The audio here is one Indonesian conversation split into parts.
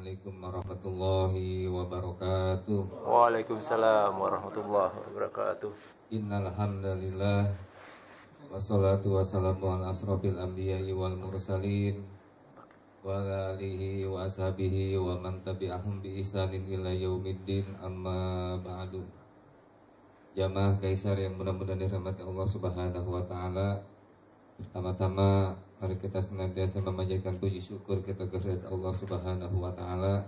Assalamualaikum warahmatullahi wabarakatuh. Waalaikumsalam warahmatullahi wabarakatuh. Innal hamdalillah wassalatu wassalamu ala asrofil anbiya'i wal mursalin wa ala alihi wa ashabihi wa man tabi'ahum bi ihsanin ila yaumiddin, amma ba'du. Jamaah Kaisar yang mudah-mudahan dirahmati Allah Subhanahu wa taala. Pertama-tama mari kita senantiasa memanjatkan puji syukur kita kehadirat Allah Subhanahu wa taala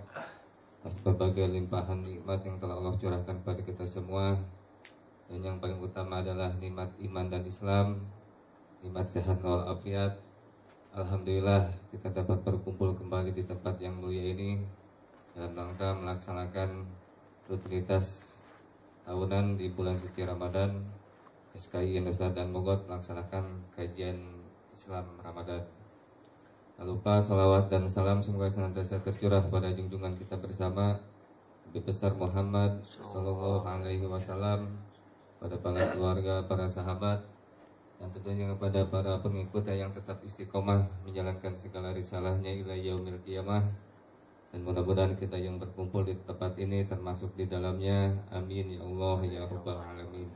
atas berbagai limpahan nikmat yang telah Allah curahkan kepada kita semua. Dan yang paling utama adalah nikmat iman dan Islam, nikmat sehat wal afiat. Alhamdulillah kita dapat berkumpul kembali di tempat yang mulia ini dalam rangka melaksanakan rutinitas tahunan di bulan suci Ramadan. SKI Indonesia dan Mogot melaksanakan kajian Islam Ramadan. Tak lupa salawat dan salam semoga senantiasa tercurah pada junjungan kita bersama Nabi besar Muhammad Sallallahu Alaihi Wasallam, pada para keluarga, para sahabat, dan tentunya kepada para pengikut yang tetap istiqomah menjalankan segala risalahnya ila yaumil qiyamah. Dan mudah-mudahan kita yang berkumpul di tempat ini termasuk di dalamnya. Amin ya Allah ya Rabbal Alamin.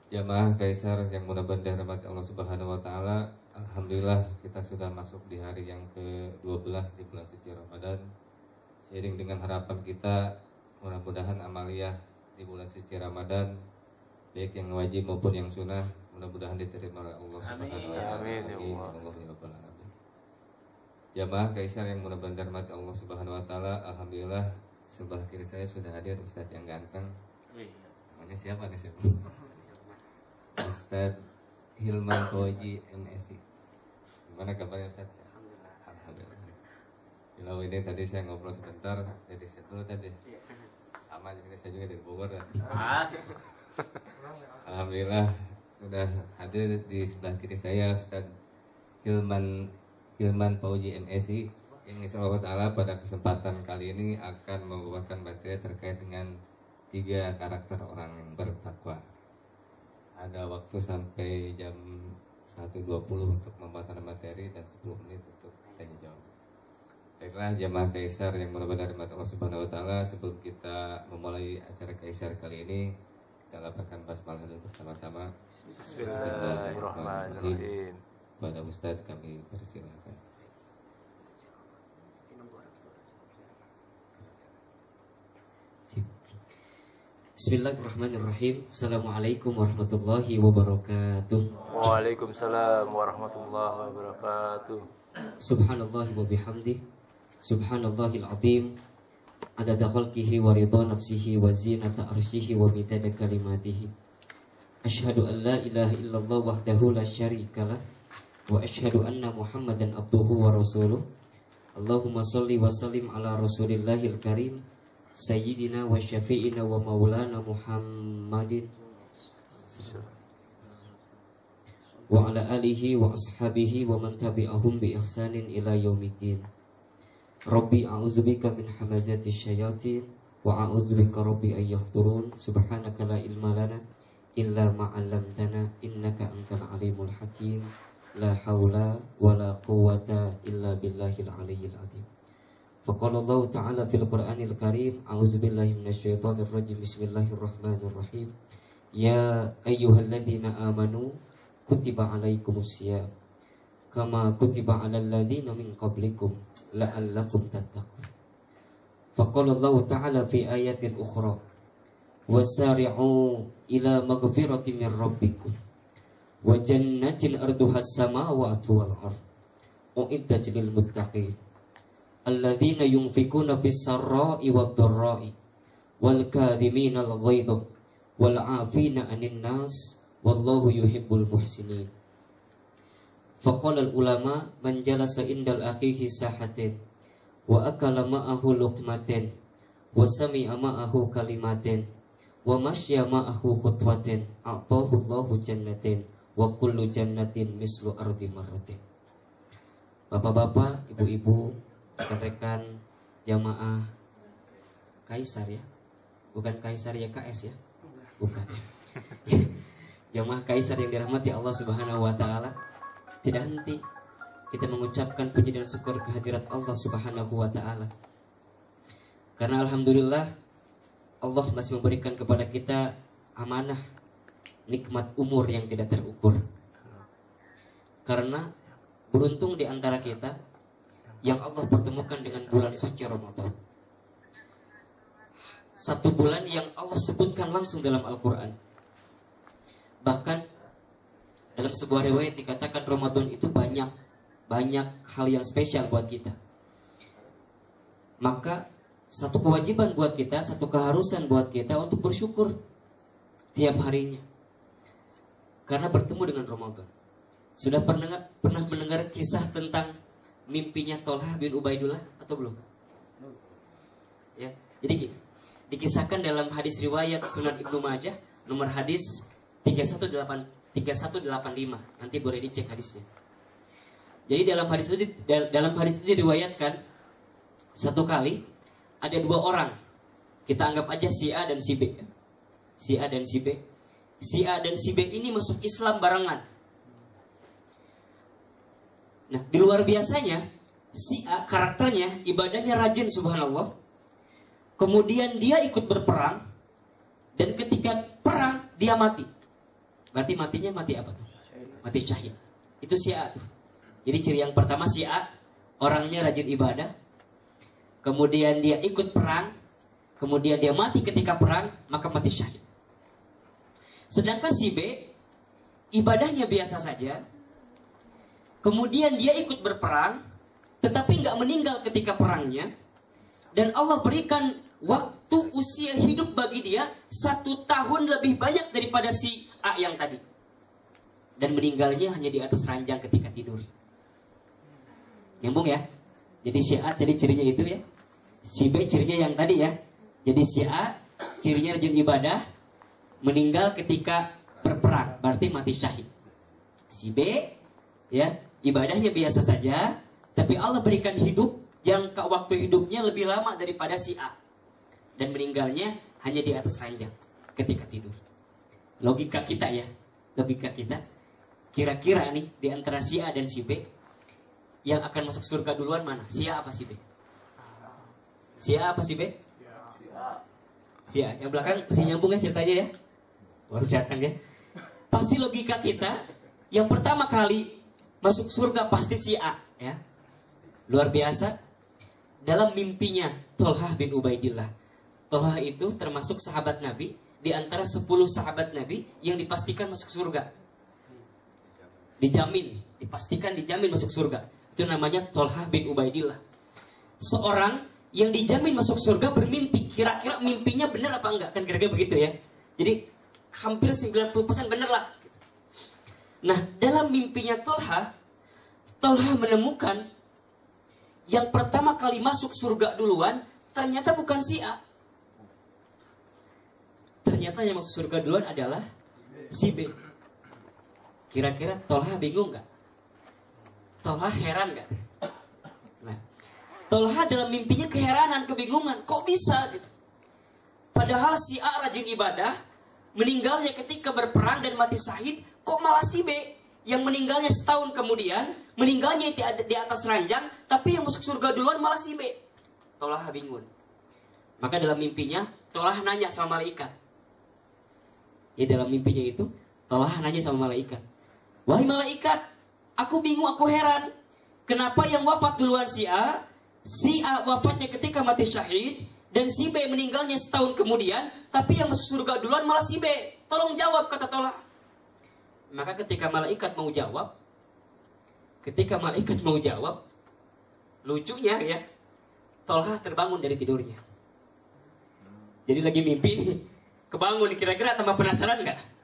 Jamaah Kaisar yang mudah-mudahan dirahmati Allah Subhanahu wa taala, alhamdulillah kita sudah masuk di hari yang ke-12 di bulan suci Ramadan. Seiring dengan harapan kita, mudah-mudahan amaliyah di bulan suci Ramadan, baik yang wajib maupun yang sunnah, mudah-mudahan diterima oleh Allah Subhanahu wa taala. Amin ya Allah ya Rabbal Alamin. Jamaah Kaisar yang mudah-mudahan dirahmati Allah Subhanahu wa taala, alhamdulillah sebelah kiri saya sudah hadir Ustadz yang ganteng. Namanya siapa nih, Ustadz Hilman Fauzi MSI. Gimana kabarnya Ustadz? Alhamdulillah. Kalau ini tadi saya ngobrol sebentar dari Setul tadi. Sama jadi saya juga dari Bogor. Alhamdulillah sudah hadir di sebelah kiri saya Ustadz Hilman Fauzi MSI yang insyaallah taala pada kesempatan kali ini akan membawakan materi terkait dengan 3 karakter orang yang bertakwa. Ada waktu sampai jam 1.20 untuk pembuatan materi dan 10 menit untuk tanya jawab. Baiklah jamaah Kaisar yang mudah-mudahan dirahmati Allah Subhanahu wa taala, sebelum kita memulai acara Kaisar kali ini, kita lapangkan basmalah dulu bersama-sama. Bismillahirrahmanirrahim. Pada Ustadz kami persilakan. Bismillahirrahmanirrahim. Assalamualaikum warahmatullahi wabarakatuh. Waalaikumsalam warahmatullahi wabarakatuh. Subhanallah wa bihamdih. Subhanallahil azim. Adada khalqihi wa ridha nafsihi wa zinata arsyihi wa midada kalimatihi. Asyhadu an la ilaha illallah wahdahu la syarikalah wa asyhadu anna Muhammadan abduhu wa rasuluh. Allahumma salli wa sallim ala Rasulillahil karim Sayyidina wa syafi'ina wa maulana Muhammadin wa ala alihi wa ashabihi wa man tabi'ahum bi ihsanin ila yaumiddin. Rabbi a'udzubika min hamazati syayatin wa a'udzubika rabbi an yahdurun. Subhanaka la ilma lana illa ma 'allamtana innaka antal alimul hakim. La haula wa la quwwata illa billahil aliyyil azim. Faqala Allah Ta'ala fil Qur'anil Karim, a'udzubillahi minasyaitonir rajim, bismillahirrahmanirrahim. Ya ayyuhalladzina amanu kutiba alaikumusiyam kama kutiba alal ladzina min qablikum la'allakum tattaqun. Faqala Allah Ta'ala fi ayatin ukhra, wasari'u ila maghfiratin min rabbikum wa jannatin arduhas samawati wal ardh u'iddat lil muttaqin alladzina yunfikuna fis sarra'i wad dharra'i wal kadhimina al ghaidha wal 'afina 'anil nas wallahu yuhibbul muhsinin. Faqala al ulama man jalasa indal akhihi sahatin wa akala ma'ahu luqmatin wa sami'a ma'ahu kalimatin wa masya ma'ahu khutwatin a'tahu Allahu jannatin wa kullu jannatin mislu ardi marratin. Bapak-bapak, ibu-ibu, rekan-rekan jamaah Kaisar ya, bukan Kaisar ya KS ya, bukan ya. Jamaah Kaisar yang dirahmati Allah Subhanahu wa taala, tidak henti kita mengucapkan puji dan syukur kehadirat Allah Subhanahu wa taala Karena alhamdulillah Allah masih memberikan kepada kita amanah nikmat umur yang tidak terukur. Karena beruntung di antara kita yang Allah pertemukan dengan bulan suci Ramadan. Satu bulan yang Allah sebutkan langsung dalam Al-Quran. Bahkan dalam sebuah riwayat dikatakan Ramadan itu banyak hal yang spesial buat kita. Maka satu kewajiban buat kita, satu keharusan buat kita untuk bersyukur tiap harinya. Karena bertemu dengan Ramadan. Sudah pernah mendengar kisah tentang mimpinya Tolha bin Ubaidillah atau belum? Ya, jadi gini, dikisahkan dalam hadis riwayat Sunan Ibnu Majah nomor hadis 3185. Nanti boleh dicek hadisnya. Jadi dalam hadis itu diriwayatkan satu kali ada dua orang. Kita anggap aja si A dan si B. Si A dan si B. Si A dan si B ini masuk Islam barengan. Nah, di luar biasanya si A karakternya ibadahnya rajin subhanallah. Kemudian dia ikut berperang dan ketika perang dia mati. Berarti matinya mati apa tuh? Mati syahid. Itu si A tuh. Jadi ciri yang pertama si A orangnya rajin ibadah. Kemudian dia ikut perang. Kemudian dia mati ketika perang, maka mati syahid. Sedangkan si B ibadahnya biasa saja. Kemudian dia ikut berperang, tetapi nggak meninggal ketika perangnya. Dan Allah berikan waktu usia hidup bagi dia 1 tahun lebih banyak daripada si A yang tadi. Dan meninggalnya hanya di atas ranjang ketika tidur. Nyambung ya? Jadi si A jadi cirinya itu ya. Si B cirinya yang tadi ya. Jadi si A cirinya rajin ibadah, meninggal ketika berperang, berarti mati syahid. Si B ya, ibadahnya biasa saja, tapi Allah berikan hidup yang waktu hidupnya lebih lama daripada si A. Dan meninggalnya hanya di atas ranjang ketika tidur. Logika kita ya, logika kita. Kira-kira nih di antara si A dan si B yang akan masuk surga duluan mana? Si A apa si B? Si A apa si B? Si A. Yang belakang masih nyambung ya ceritanya ya. Baru datang ya. Pasti logika kita yang pertama kali masuk surga pasti si A ya. Luar biasa. Dalam mimpinya Tolha bin Ubaidillah. Tolha itu termasuk sahabat Nabi di antara 10 sahabat Nabi yang dipastikan masuk surga. Dijamin, dipastikan dijamin masuk surga. Itu namanya Tolha bin Ubaidillah. Seorang yang dijamin masuk surga bermimpi. Kira-kira mimpinya benar apa enggak? Kan kira-kira begitu ya. Jadi hampir 90% benar lah. Nah, dalam mimpinya Tolha menemukan yang pertama kali masuk surga duluan ternyata bukan si A. Ternyata yang masuk surga duluan adalah si B. Kira-kira Tolha bingung nggak? Tolha heran nggak? Nah, Tolha dalam mimpinya keheranan, kebingungan. Kok bisa gitu? Padahal si A rajin ibadah, meninggalnya ketika berperang dan mati syahid. Kok malah si B yang meninggalnya setahun kemudian, meninggalnya di atas ranjang, tapi yang masuk surga duluan malah si B. Tolha bingung. Maka dalam mimpinya Tolha nanya sama malaikat. Ya dalam mimpinya itu Tolha nanya sama malaikat. Wahai malaikat, aku bingung, aku heran. Kenapa yang wafat duluan si A wafatnya ketika mati syahid, dan si B meninggalnya setahun kemudian, tapi yang masuk surga duluan malah si B. Tolong jawab, kata Tolha. Maka ketika malaikat mau jawab, lucunya ya, Tolha terbangun dari tidurnya. Jadi lagi mimpi nih, kebangun, kira-kira tambah penasaran nggak?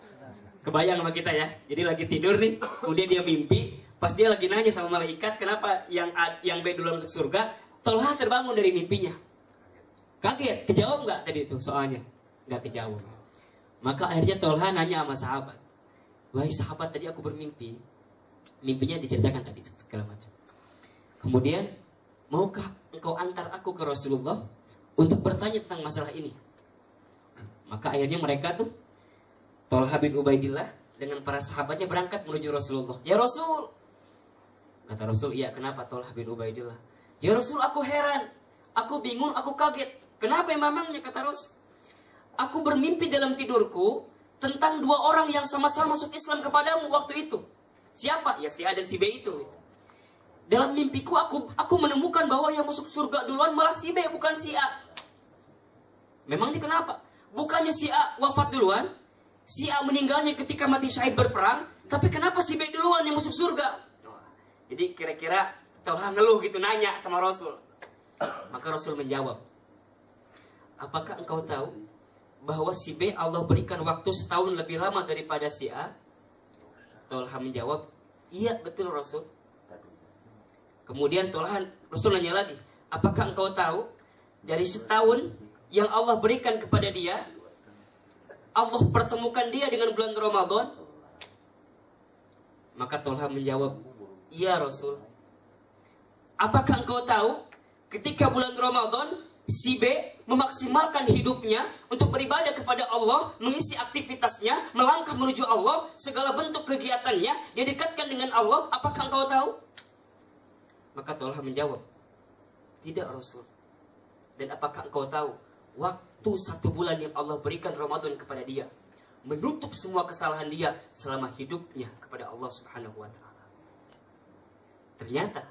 Kebayang sama kita ya. Jadi lagi tidur nih, kemudian dia mimpi, pas dia lagi nanya sama malaikat, kenapa yang B dulu masuk surga, Tolha terbangun dari mimpinya. Kaget, kejawab nggak tadi itu soalnya? Nggak kejawab. Maka akhirnya Tolha nanya sama sahabat. Wahai sahabat, tadi aku bermimpi. Mimpinya diceritakan tadi segala macam. Kemudian, maukah engkau antar aku ke Rasulullah untuk bertanya tentang masalah ini? Maka akhirnya mereka tuh, Tolha bin Ubaidillah dengan para sahabatnya berangkat menuju Rasulullah. Ya Rasul, kata Rasul, iya kenapa Tolha bin Ubaidillah? Ya Rasul, aku heran. Aku bingung, aku kaget. Kenapa memangnya, kata Rasul? Aku bermimpi dalam tidurku tentang dua orang yang sama-sama masuk Islam kepadamu waktu itu. Siapa? Ya si A dan si B itu. Dalam mimpiku aku menemukan bahwa yang masuk surga duluan malah si B, bukan si A. Memangnya kenapa? Bukannya si A wafat duluan, si A meninggalnya ketika mati syahid berperang, tapi kenapa si B duluan yang masuk surga? Jadi kira-kira Tolha ngeluh gitu, nanya sama Rasul. Maka Rasul menjawab, apakah engkau tahu bahwa si B Allah berikan waktu setahun lebih lama daripada si A? Tolha menjawab, iya betul Rasul. Kemudian Rasul nanya lagi, apakah engkau tahu dari setahun yang Allah berikan kepada dia, Allah pertemukan dia dengan bulan Ramadan? Maka Tolha menjawab, iya Rasul. Apakah engkau tahu ketika bulan Ramadan si B memaksimalkan hidupnya untuk beribadah kepada Allah, mengisi aktivitasnya, melangkah menuju Allah, segala bentuk kegiatannya dia dekatkan dengan Allah? Apakah engkau tahu? Maka Tolha menjawab, tidak Rasul. Dan apakah engkau tahu waktu 1 bulan yang Allah berikan Ramadan kepada dia, menutup semua kesalahan dia selama hidupnya kepada Allah Subhanahu wa ta'ala. Ternyata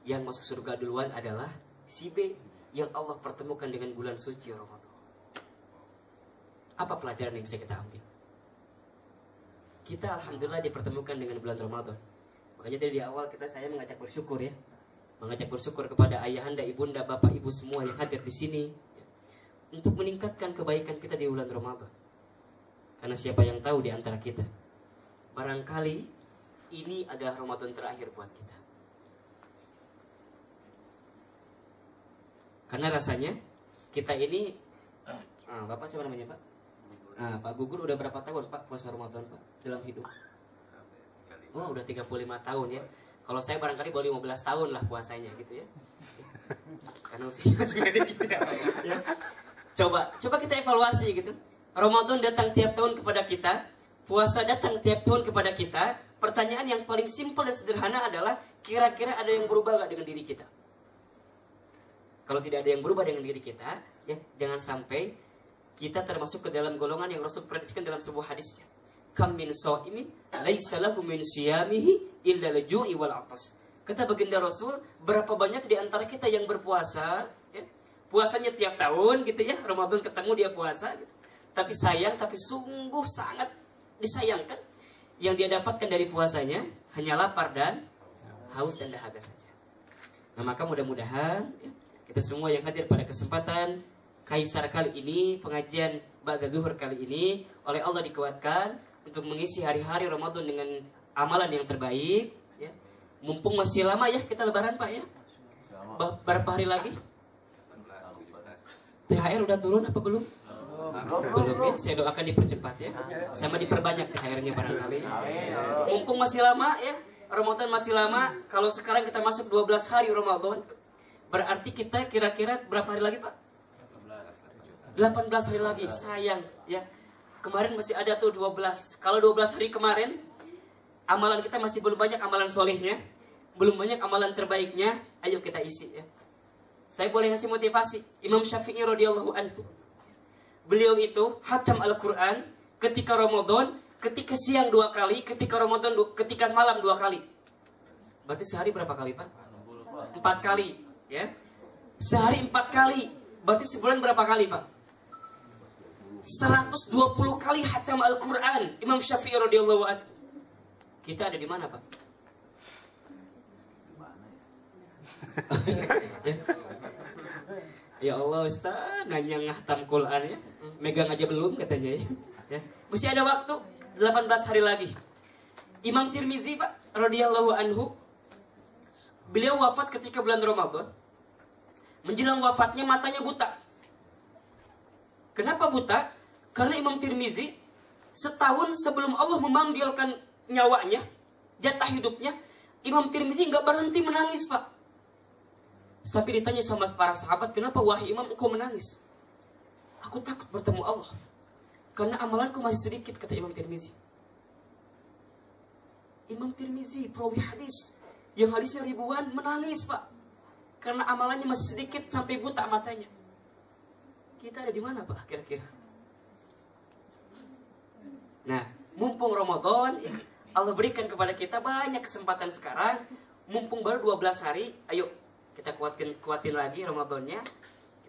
yang masuk surga duluan adalah si B yang Allah pertemukan dengan bulan suci Ramadan. Apa pelajaran yang bisa kita ambil? Kita alhamdulillah dipertemukan dengan bulan Ramadan. Makanya tadi di awal saya mengajak bersyukur ya. Mengajak bersyukur kepada ayahanda, ibunda, bapak, ibu semua yang hadir di sini ya, untuk meningkatkan kebaikan kita di bulan Ramadan. Karena siapa yang tahu di antara kita, barangkali ini adalah Ramadan terakhir buat kita. Karena rasanya kita ini, Bapak siapa namanya Pak? Pak Gugur udah berapa tahun Pak puasa Ramadan Pak dalam hidup? Oh udah 35 tahun ya. Kalau saya barangkali baru 15 tahun lah puasanya gitu ya. Karena usianya sudah dikit ya. Coba kita evaluasi gitu. Ramadan datang tiap tahun kepada kita, puasa datang tiap tahun kepada kita. Pertanyaan yang paling simpel dan sederhana adalah, kira-kira ada yang berubah gak dengan diri kita? Kalau tidak ada yang berubah dengan diri kita, ya jangan sampai kita termasuk ke dalam golongan yang Rasul prediksikan dalam sebuah hadisnya. Kam min sha'imin laisa lahu min siyamihi illa al-ju'i wal 'atas. Kata baginda Rasul, berapa banyak di antara kita yang berpuasa, ya, puasanya tiap tahun gitu ya, Ramadan ketemu dia puasa gitu. Tapi sungguh sangat disayangkan, yang dia dapatkan dari puasanya hanya lapar dan haus dan dahaga saja. Nah maka mudah-mudahan ya, kita semua yang hadir pada kesempatan Kaisar kali ini, pengajian Ba'da Zuhur kali ini, oleh Allah dikuatkan untuk mengisi hari-hari Ramadan dengan amalan yang terbaik ya. Mumpung masih lama ya kita lebaran Pak ya. Berapa hari lagi? THR udah turun apa belum? Belum ya, saya doakan dipercepat ya. Sama diperbanyak THR-nya barangkali. Mumpung masih lama ya, Ramadan masih lama. Kalau sekarang kita masuk 12 hari Ramadan, berarti kita kira-kira berapa hari lagi Pak? 18 hari lagi. Sayang ya. Kemarin masih ada tuh 12. Kalau 12 hari kemarin, amalan kita masih belum banyak amalan solehnya, belum banyak amalan terbaiknya. Ayo kita isi ya. Saya boleh ngasih motivasi. Imam Syafi'i radhiyallahu anhu, beliau itu hatam Al-Quran ketika Ramadan, ketika siang 2 kali, ketika Ramadan, ketika malam 2 kali. Berarti sehari berapa kali Pak? 4 kali ya. Sehari 4 kali. Berarti sebulan berapa kali Pak? 120 kali hatam Al-Quran Imam Syafi'i radhiyallahu anhu. Kita ada di mana Pak? Ya Allah Ustaz, nanya ngahtam Quran ya. Megang aja belum katanya ya. Masih ada waktu 18 hari lagi. Imam Tirmizi Pak radhiyallahu anhu, beliau wafat ketika bulan Ramadan. Menjelang wafatnya matanya buta. Kenapa buta? Karena Imam Tirmizi setahun sebelum Allah memanggilkan nyawanya, jatah hidupnya, Imam Tirmizi nggak berhenti menangis Pak. Sampai ditanya sama para sahabat, kenapa wahai Imam engkau menangis? Aku takut bertemu Allah, karena amalanku masih sedikit, kata Imam Tirmizi. Imam Tirmizi, perawi hadis, yang hadisnya ribuan, menangis Pak. karena amalannya masih sedikit sampai buta matanya. Kita ada di mana Pak kira-kira? Nah, mumpung Ramadan, ya, Allah berikan kepada kita banyak kesempatan sekarang. Mumpung baru 12 hari, ayo kita kuatin lagi Ramadannya.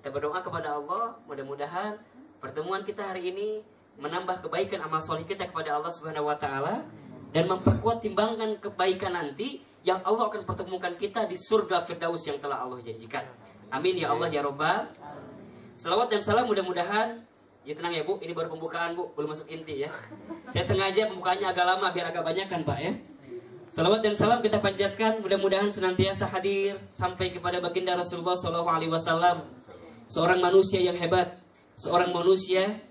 Kita berdoa kepada Allah, mudah-mudahan pertemuan kita hari ini menambah kebaikan amal soleh kita kepada Allah Subhanahu wa taala dan memperkuat timbangan kebaikan nanti yang Allah akan pertemukan kita di surga Firdaus yang telah Allah janjikan. Amin ya Allah ya Rabbal. Salawat dan salam mudah-mudahan. Ya tenang ya Bu, ini baru pembukaan Bu, belum masuk inti ya. Saya sengaja pembukaannya agak lama biar agak banyak kan Pak ya. Salawat dan salam kita panjatkan, mudah-mudahan senantiasa hadir sampai kepada baginda Rasulullah SAW. Seorang manusia yang hebat, seorang manusia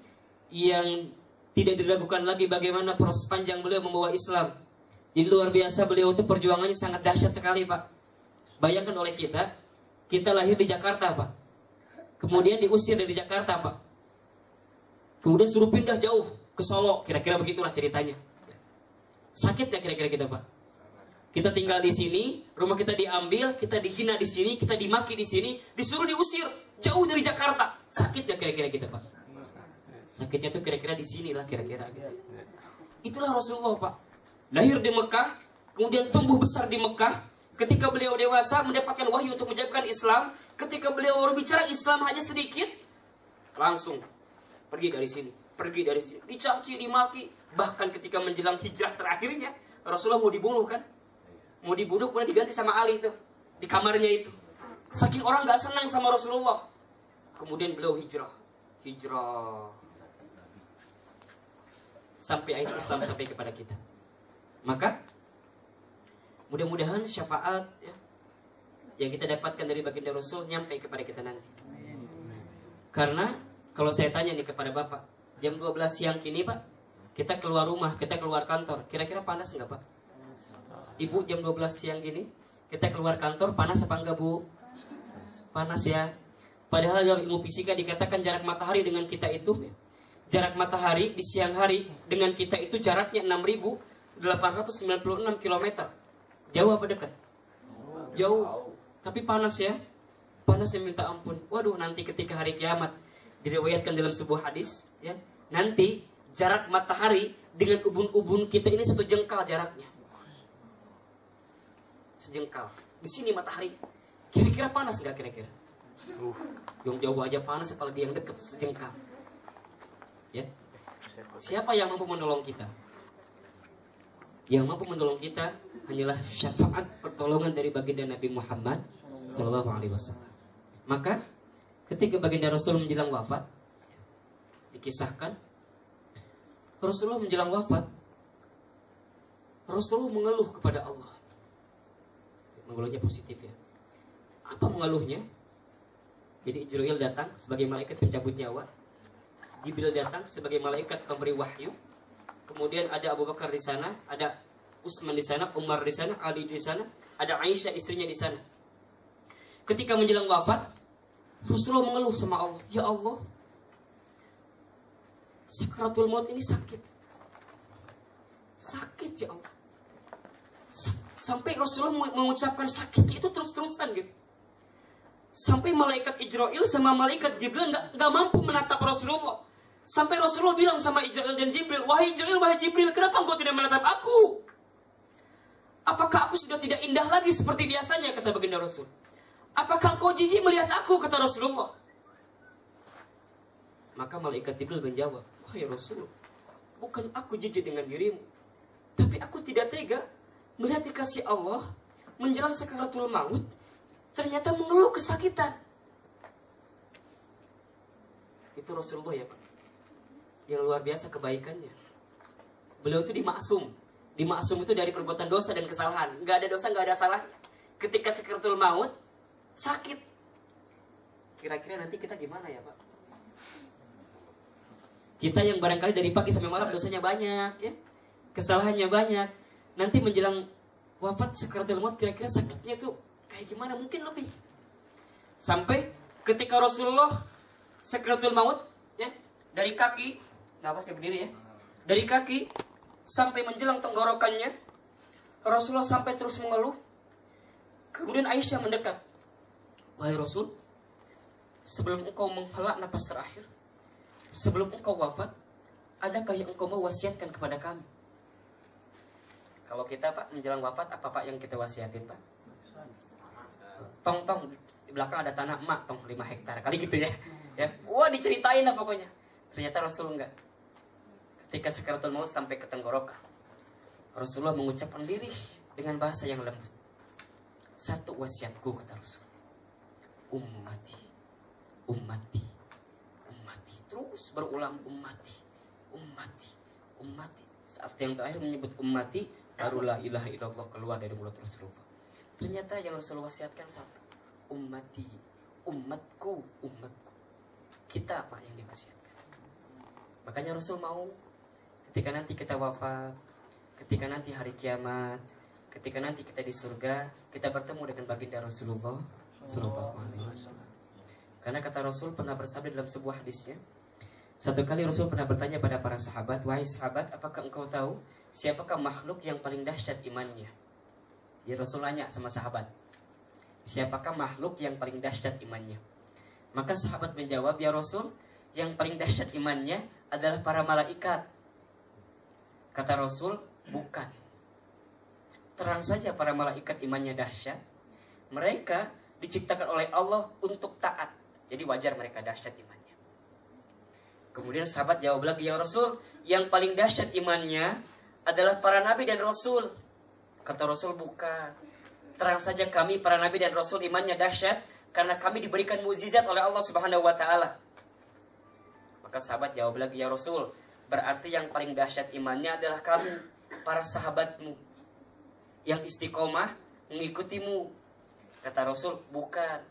yang tidak diragukan lagi bagaimana proses panjang beliau membawa Islam. Jadi luar biasa, beliau itu perjuangannya sangat dahsyat sekali Pak. Bayangkan oleh kita lahir di Jakarta Pak. Kemudian diusir dari Jakarta Pak. Kemudian suruh pindah jauh ke Solo, kira-kira begitulah ceritanya. Sakit gak kira-kira kita Pak? Kita tinggal di sini, rumah kita diambil, kita dihina di sini, kita dimaki di sini, disuruh diusir jauh dari Jakarta. Sakit gak kira-kira kita Pak? Sakitnya tuh kira-kira di sinilah kira-kira. Itulah Rasulullah Pak. Lahir di Mekah, kemudian tumbuh besar di Mekah. Ketika beliau dewasa mendapatkan wahyu untuk menjalankan Islam, ketika beliau baru bicara Islam hanya sedikit, langsung pergi dari sini, dicaci, dimaki. Bahkan ketika menjelang hijrah terakhirnya, Rasulullah mau dibunuh kan? Mau dibunuh, kemudian diganti sama Ali tuh di kamarnya itu. Saking orang gak senang sama Rasulullah. Kemudian beliau hijrah. Sampai akhirnya Islam sampai kepada kita. Maka mudah-mudahan syafaat ya, yang kita dapatkan dari baginda Rasul nyampe kepada kita nanti. Karena kalau saya tanya nih kepada Bapak, jam 12 siang kini Pak, kita keluar rumah, kita keluar kantor, kira-kira panas nggak Pak? Ibu jam 12 siang gini, kita keluar kantor, panas apa enggak Bu? Panas ya. Padahal dalam ilmu fisika dikatakan jarak matahari dengan kita itu, jarak matahari di siang hari dengan kita itu jaraknya 6.896 km. Jauh apa dekat? Jauh. Tapi panas ya. Panasnya minta ampun. Waduh, nanti ketika hari kiamat, diriwayatkan dalam sebuah hadis, ya, nanti jarak matahari dengan ubun-ubun kita ini 1 jengkal jaraknya. Sejengkal. Di sini matahari. Kira-kira panas nggak kira-kira? Yang jauh aja panas, apalagi yang dekat sejengkal. Ya. Siapa yang mampu menolong kita? Yang mampu menolong kita hanyalah syafaat pertolongan dari baginda Nabi Muhammad SAW. Maka ketika baginda Rasul menjelang wafat, dikisahkan Rasulullah menjelang wafat, Rasulullah mengeluh kepada Allah. Mengeluhnya positif ya. Apa mengeluhnya? Jadi Jibril datang sebagai malaikat pencabut nyawa, Jibril datang sebagai malaikat pemberi wahyu. Kemudian ada Abu Bakar di sana, ada Utsman di sana, Umar di sana, Ali di sana, ada Aisyah istrinya di sana. Ketika menjelang wafat, Rasulullah mengeluh sama Allah, ya Allah, sakaratul maut ini sakit. Sakit ya Allah. Sampai Rasulullah mengucapkan sakit itu terus-terusan gitu. Sampai malaikat Israel sama malaikat Jibril nggak mampu menatap Rasulullah. Sampai Rasulullah bilang sama Israel dan Jibril, wahai Jibril, kenapa engkau tidak menatap aku? Apakah aku sudah tidak indah lagi seperti biasanya, kata baginda Rasul. Apakah engkau jijik melihat aku, kata Rasulullah. Maka malaikat Jibril menjawab, wahai Rasul, bukan aku jijik dengan dirimu, tapi aku tidak tega melihat kasih Allah menjelang sakaratul maut ternyata mengeluh kesakitan. Itu Rasulullah ya Pak, yang luar biasa kebaikannya. Beliau itu dimaksum. Dimaksum itu dari perbuatan dosa dan kesalahan. Gak ada dosa, gak ada salahnya. Ketika sakaratul maut sakit, kira-kira nanti kita gimana ya Pak? Kita yang barangkali dari pagi sampai malam dosanya banyak ya, kesalahannya banyak. Nanti menjelang wafat sakaratul maut kira-kira sakitnya tuh kayak gimana? Mungkin lebih. Sampai ketika Rasulullah sakaratul maut ya, dari kaki, kenapa saya berdiri ya? Dari kaki sampai menjelang tenggorokannya, Rasulullah sampai terus mengeluh. Kemudian Aisyah mendekat. wahai Rasul, sebelum engkau menghela napas terakhir, sebelum engkau wafat, adakah yang engkau mau wasiatkan kepada kami? Kalau kita Pak menjelang wafat, apa Pak yang kita wasiatin Pak? Tong di belakang ada tanah emak, 5 hektar kali gitu ya. Ya, wah diceritain lah pokoknya. Ternyata Rasul enggak. Ketika sakaratul maut sampai ke tenggorokan, Rasulullah mengucapkan lirih dengan bahasa yang lembut. Satu wasiatku, kata Rasul, ummati, ummati, ummati. Terus berulang ummati, ummati, ummati. Saat yang terakhir menyebut ummati, baru la ilaha illallah keluar dari mulut Rasulullah. Ternyata yang Rasulullah wasiatkan satu, ummati, umatku, umatku. Kita apa yang diwasiatkan? Makanya Rasul mau ketika nanti kita wafat, ketika nanti hari kiamat, ketika nanti kita di surga, kita bertemu dengan baginda Rasulullah Sallallahu Alaihi Wasallam. Karena kata Rasul pernah bersabda dalam sebuah hadisnya, satu kali Rasul pernah bertanya pada para sahabat, wahai sahabat, apakah engkau tahu siapakah makhluk yang paling dahsyat imannya? Ya Rasul nanya sama sahabat, siapakah makhluk yang paling dahsyat imannya? Maka sahabat menjawab, ya Rasul, yang paling dahsyat imannya adalah para malaikat. Kata Rasul, bukan. Terang saja para malaikat imannya dahsyat. Mereka diciptakan oleh Allah untuk taat. Jadi wajar mereka dahsyat imannya. Kemudian sahabat jawab lagi, ya Rasul, yang paling dahsyat imannya adalah para nabi dan rasul. Kata Rasul, bukan. Terang saja kami para nabi dan rasul imannya dahsyat karena kami diberikan mukjizat oleh Allah Subhanahu wa taala. Maka sahabat jawab lagi, ya Rasul, berarti yang paling dahsyat imannya adalah kami, para sahabatmu yang istiqomah mengikutimu. Kata Rasul, bukan.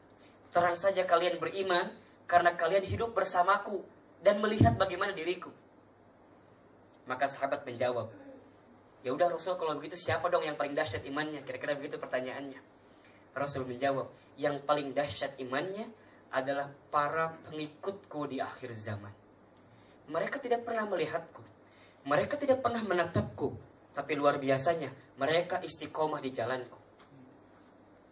Terang saja kalian beriman karena kalian hidup bersamaku dan melihat bagaimana diriku. Maka sahabat menjawab, ya udah Rasul, kalau begitu siapa dong yang paling dahsyat imannya? Kira-kira begitu pertanyaannya. Rasul menjawab, yang paling dahsyat imannya adalah para pengikutku di akhir zaman. Mereka tidak pernah melihatku, mereka tidak pernah menatapku, tapi luar biasanya mereka istiqomah di jalanku.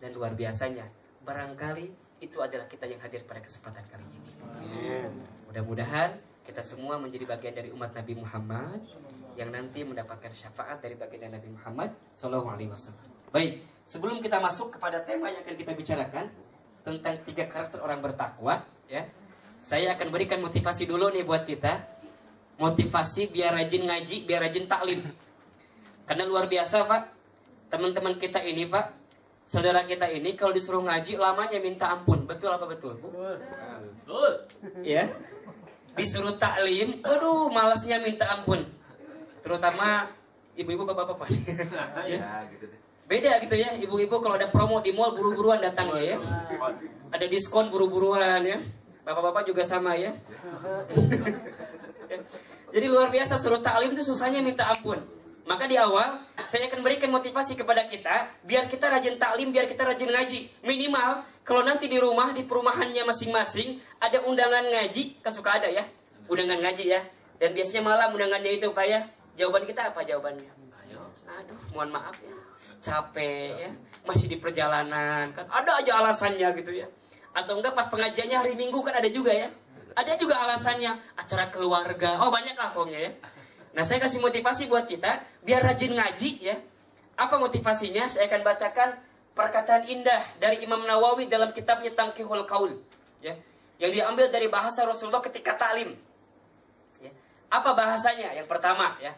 Dan luar biasanya, barangkali itu adalah kita yang hadir pada kesempatan kali ini. Mudah-mudahan kita semua menjadi bagian dari umat Nabi Muhammad yang nanti mendapatkan syafaat dari baginda Nabi Muhammad Sallallahu Alaihi Wasallam. Baik, sebelum kita masuk kepada tema yang akan kita bicarakan tentang 3 karakter orang bertakwa, ya, saya akan berikan motivasi dulu nih buat kita. Motivasi biar rajin ngaji, biar rajin taklim. Karena luar biasa Pak, teman-teman kita ini Pak, saudara kita ini kalau disuruh ngaji lamanya minta ampun. Betul apa betul Bu? Betul. Ya. Disuruh taklim, aduh malasnya minta ampun. Terutama ibu-ibu bapak-bapak. Ya. Beda gitu ya, ibu-ibu kalau ada promo di mall buru-buruan datang ya. Ada diskon buru-buruan ya. Bapak-bapak juga sama ya. Jadi luar biasa, suruh taklim itu susahnya minta ampun. Maka di awal saya akan berikan motivasi kepada kita biar kita rajin taklim, biar kita rajin ngaji. Minimal kalau nanti di rumah, di perumahannya masing-masing ada undangan ngaji, kan suka ada ya, undangan ngaji ya. Dan biasanya malam undangannya itu Pak ya. Jawaban kita apa jawabannya? Aduh, mohon maaf ya, capek ya, masih di perjalanan kan, ada aja alasannya gitu ya. Atau enggak pas pengajiannya hari Minggu kan ada juga ya, ada juga alasannya, acara keluarga, oh banyak lah pokoknya ya. Nah saya kasih motivasi buat kita biar rajin ngaji ya. Apa motivasinya? Saya akan bacakan perkataan indah dari Imam Nawawi dalam kitabnya Tanqihul Qaul ya, yang diambil dari bahasa Rasulullah ketika taklim ya. Apa bahasanya? Yang pertama ya,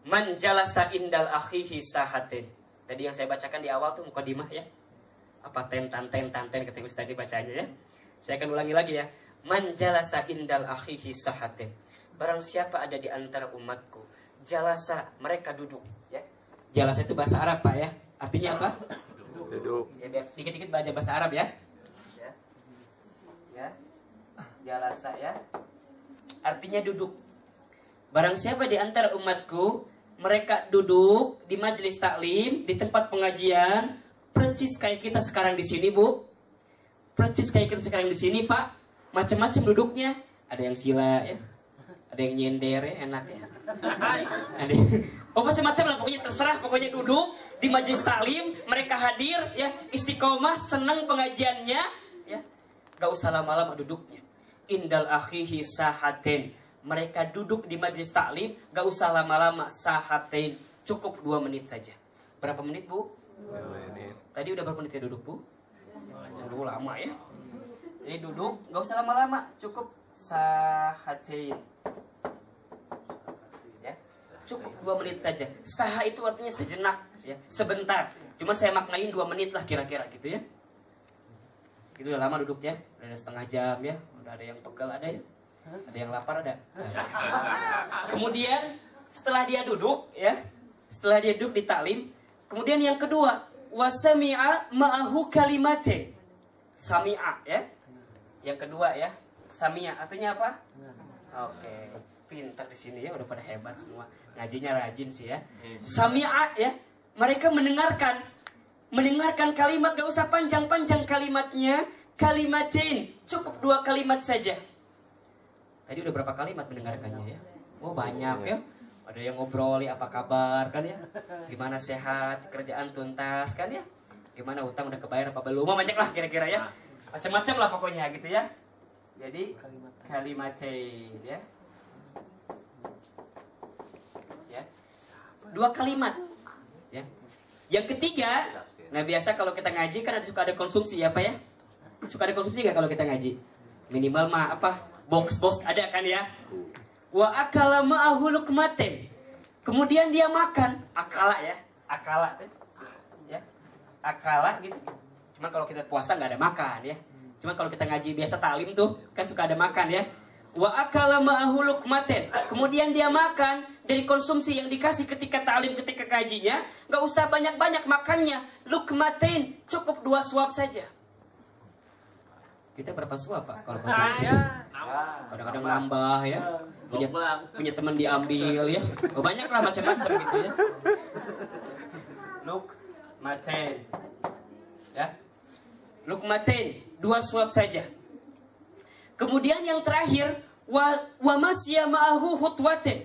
man jalasa indal akhihi sahatin. Tadi yang saya bacakan di awal tuh mukadimah ya. Apa tentan ketika Ustaz dibacanya ya. Saya akan ulangi lagi ya. Man jalasa indal akhihi sahatin. Barang siapa ada di antara umatku, jalasa, mereka duduk ya. Jalasa itu bahasa Arab Pak ya. Artinya apa? Duduk. Ya, dikit-dikit baca bahasa Arab ya. Ya. Ya. Jalasa ya. Artinya duduk. Barang siapa di antara umatku, mereka duduk di majelis taklim, di tempat pengajian, percis kayak kita sekarang di sini, Bu. Percis kayak kita sekarang di sini, Pak. Macam-macam duduknya. Ada yang sila ya. Ada yang nyender ya, enak ya. Ada. Oh, macam-macam lah pokoknya, terserah, pokoknya duduk di majelis taklim, mereka hadir ya, istiqomah, senang pengajiannya gak usah lama-lama duduknya. Indal akhihi sahaten. Mereka duduk di majlis taklim, gak usah lama-lama, sahaten. Cukup 2 menit saja. Berapa menit, Bu? 2 menit. Tadi udah berapa menit ya duduk, Bu? Dulu lama ya. Ini duduk, gak usah lama-lama, cukup sahaten. Ya, cukup 2 menit saja. Saha itu artinya sejenak, ya, sebentar. Cuman saya maknain 2 menit lah kira-kira gitu ya. Itu udah lama duduk ya, udah ada setengah jam ya, udah ada yang pegal ada ya, ada yang lapar ada. Kemudian setelah dia duduk ya, setelah dia duduk di taklim, kemudian yang kedua, wasami'a ma'ahu kalimate. Sami'a ya. Yang kedua ya, sami'a artinya apa? Oke, pintar di sini ya, udah pada hebat semua. Ngajinya rajin sih ya. Sami'a ya, mereka mendengarkan kalimat, gak usah panjang-panjang kalimatnya. Kalimatin, cukup 2 kalimat saja. Tadi udah berapa kalimat mendengarkannya ya? Oh banyak ya. Ada yang ngobrol ya, apa kabar kan ya? Gimana sehat, kerjaan tuntas kan ya? Gimana utang udah kebayar apa belum? Banyak lah kira-kira ya. Macam-macam lah pokoknya gitu ya. Jadi kalimatin ya. Ya. 2 kalimat. Ya. Yang ketiga, nah biasa kalau kita ngaji kan suka ada konsumsi ya Pak ya? Suka ada konsumsi gak kalau kita ngaji? Minimal mah apa? Box ada kan ya? Wa akala ma'ahu luqmatin. Kemudian dia makan, akala ya. Akala ya. Akala gitu. Cuma kalau kita puasa nggak ada makan ya. Cuma kalau kita ngaji biasa taklim tuh kan suka ada makan ya. Wa akala ma'ahu luqmatin. Kemudian dia makan dari konsumsi yang dikasih ketika taklim, ketika kajinya, nggak usah banyak-banyak makannya. Luqmatin, cukup 2 suap saja. Kita berapa suap Pak kalau konsumsi? Kadang-kadang nambah ya. Punya teman diambil ya. Oh, banyak lah macam-macam gitu ya. Luqmatin. Ya. Luqmatin, 2 suap saja. Kemudian yang terakhir, wa masya ma'ahu khutwatin.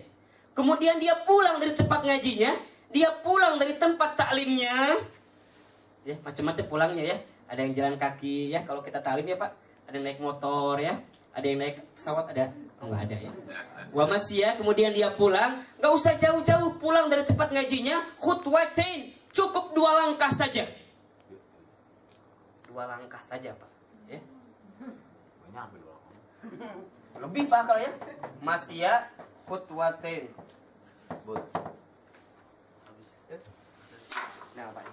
Kemudian dia pulang dari tempat ngajinya, dia pulang dari tempat taklimnya. Ya, macam-macam pulangnya ya. Ada yang jalan kaki ya kalau kita taklim ya Pak. Ada yang naik motor ya. Ada yang naik pesawat ada. Oh enggak ada ya. Wa masya, kemudian dia pulang, enggak usah jauh-jauh pulang dari tempat ngajinya, khutwatin, cukup 2 langkah saja. 2 langkah saja Pak. Ya. Lebih Pak kalau ya. Masya khutwatin. Nah Pak.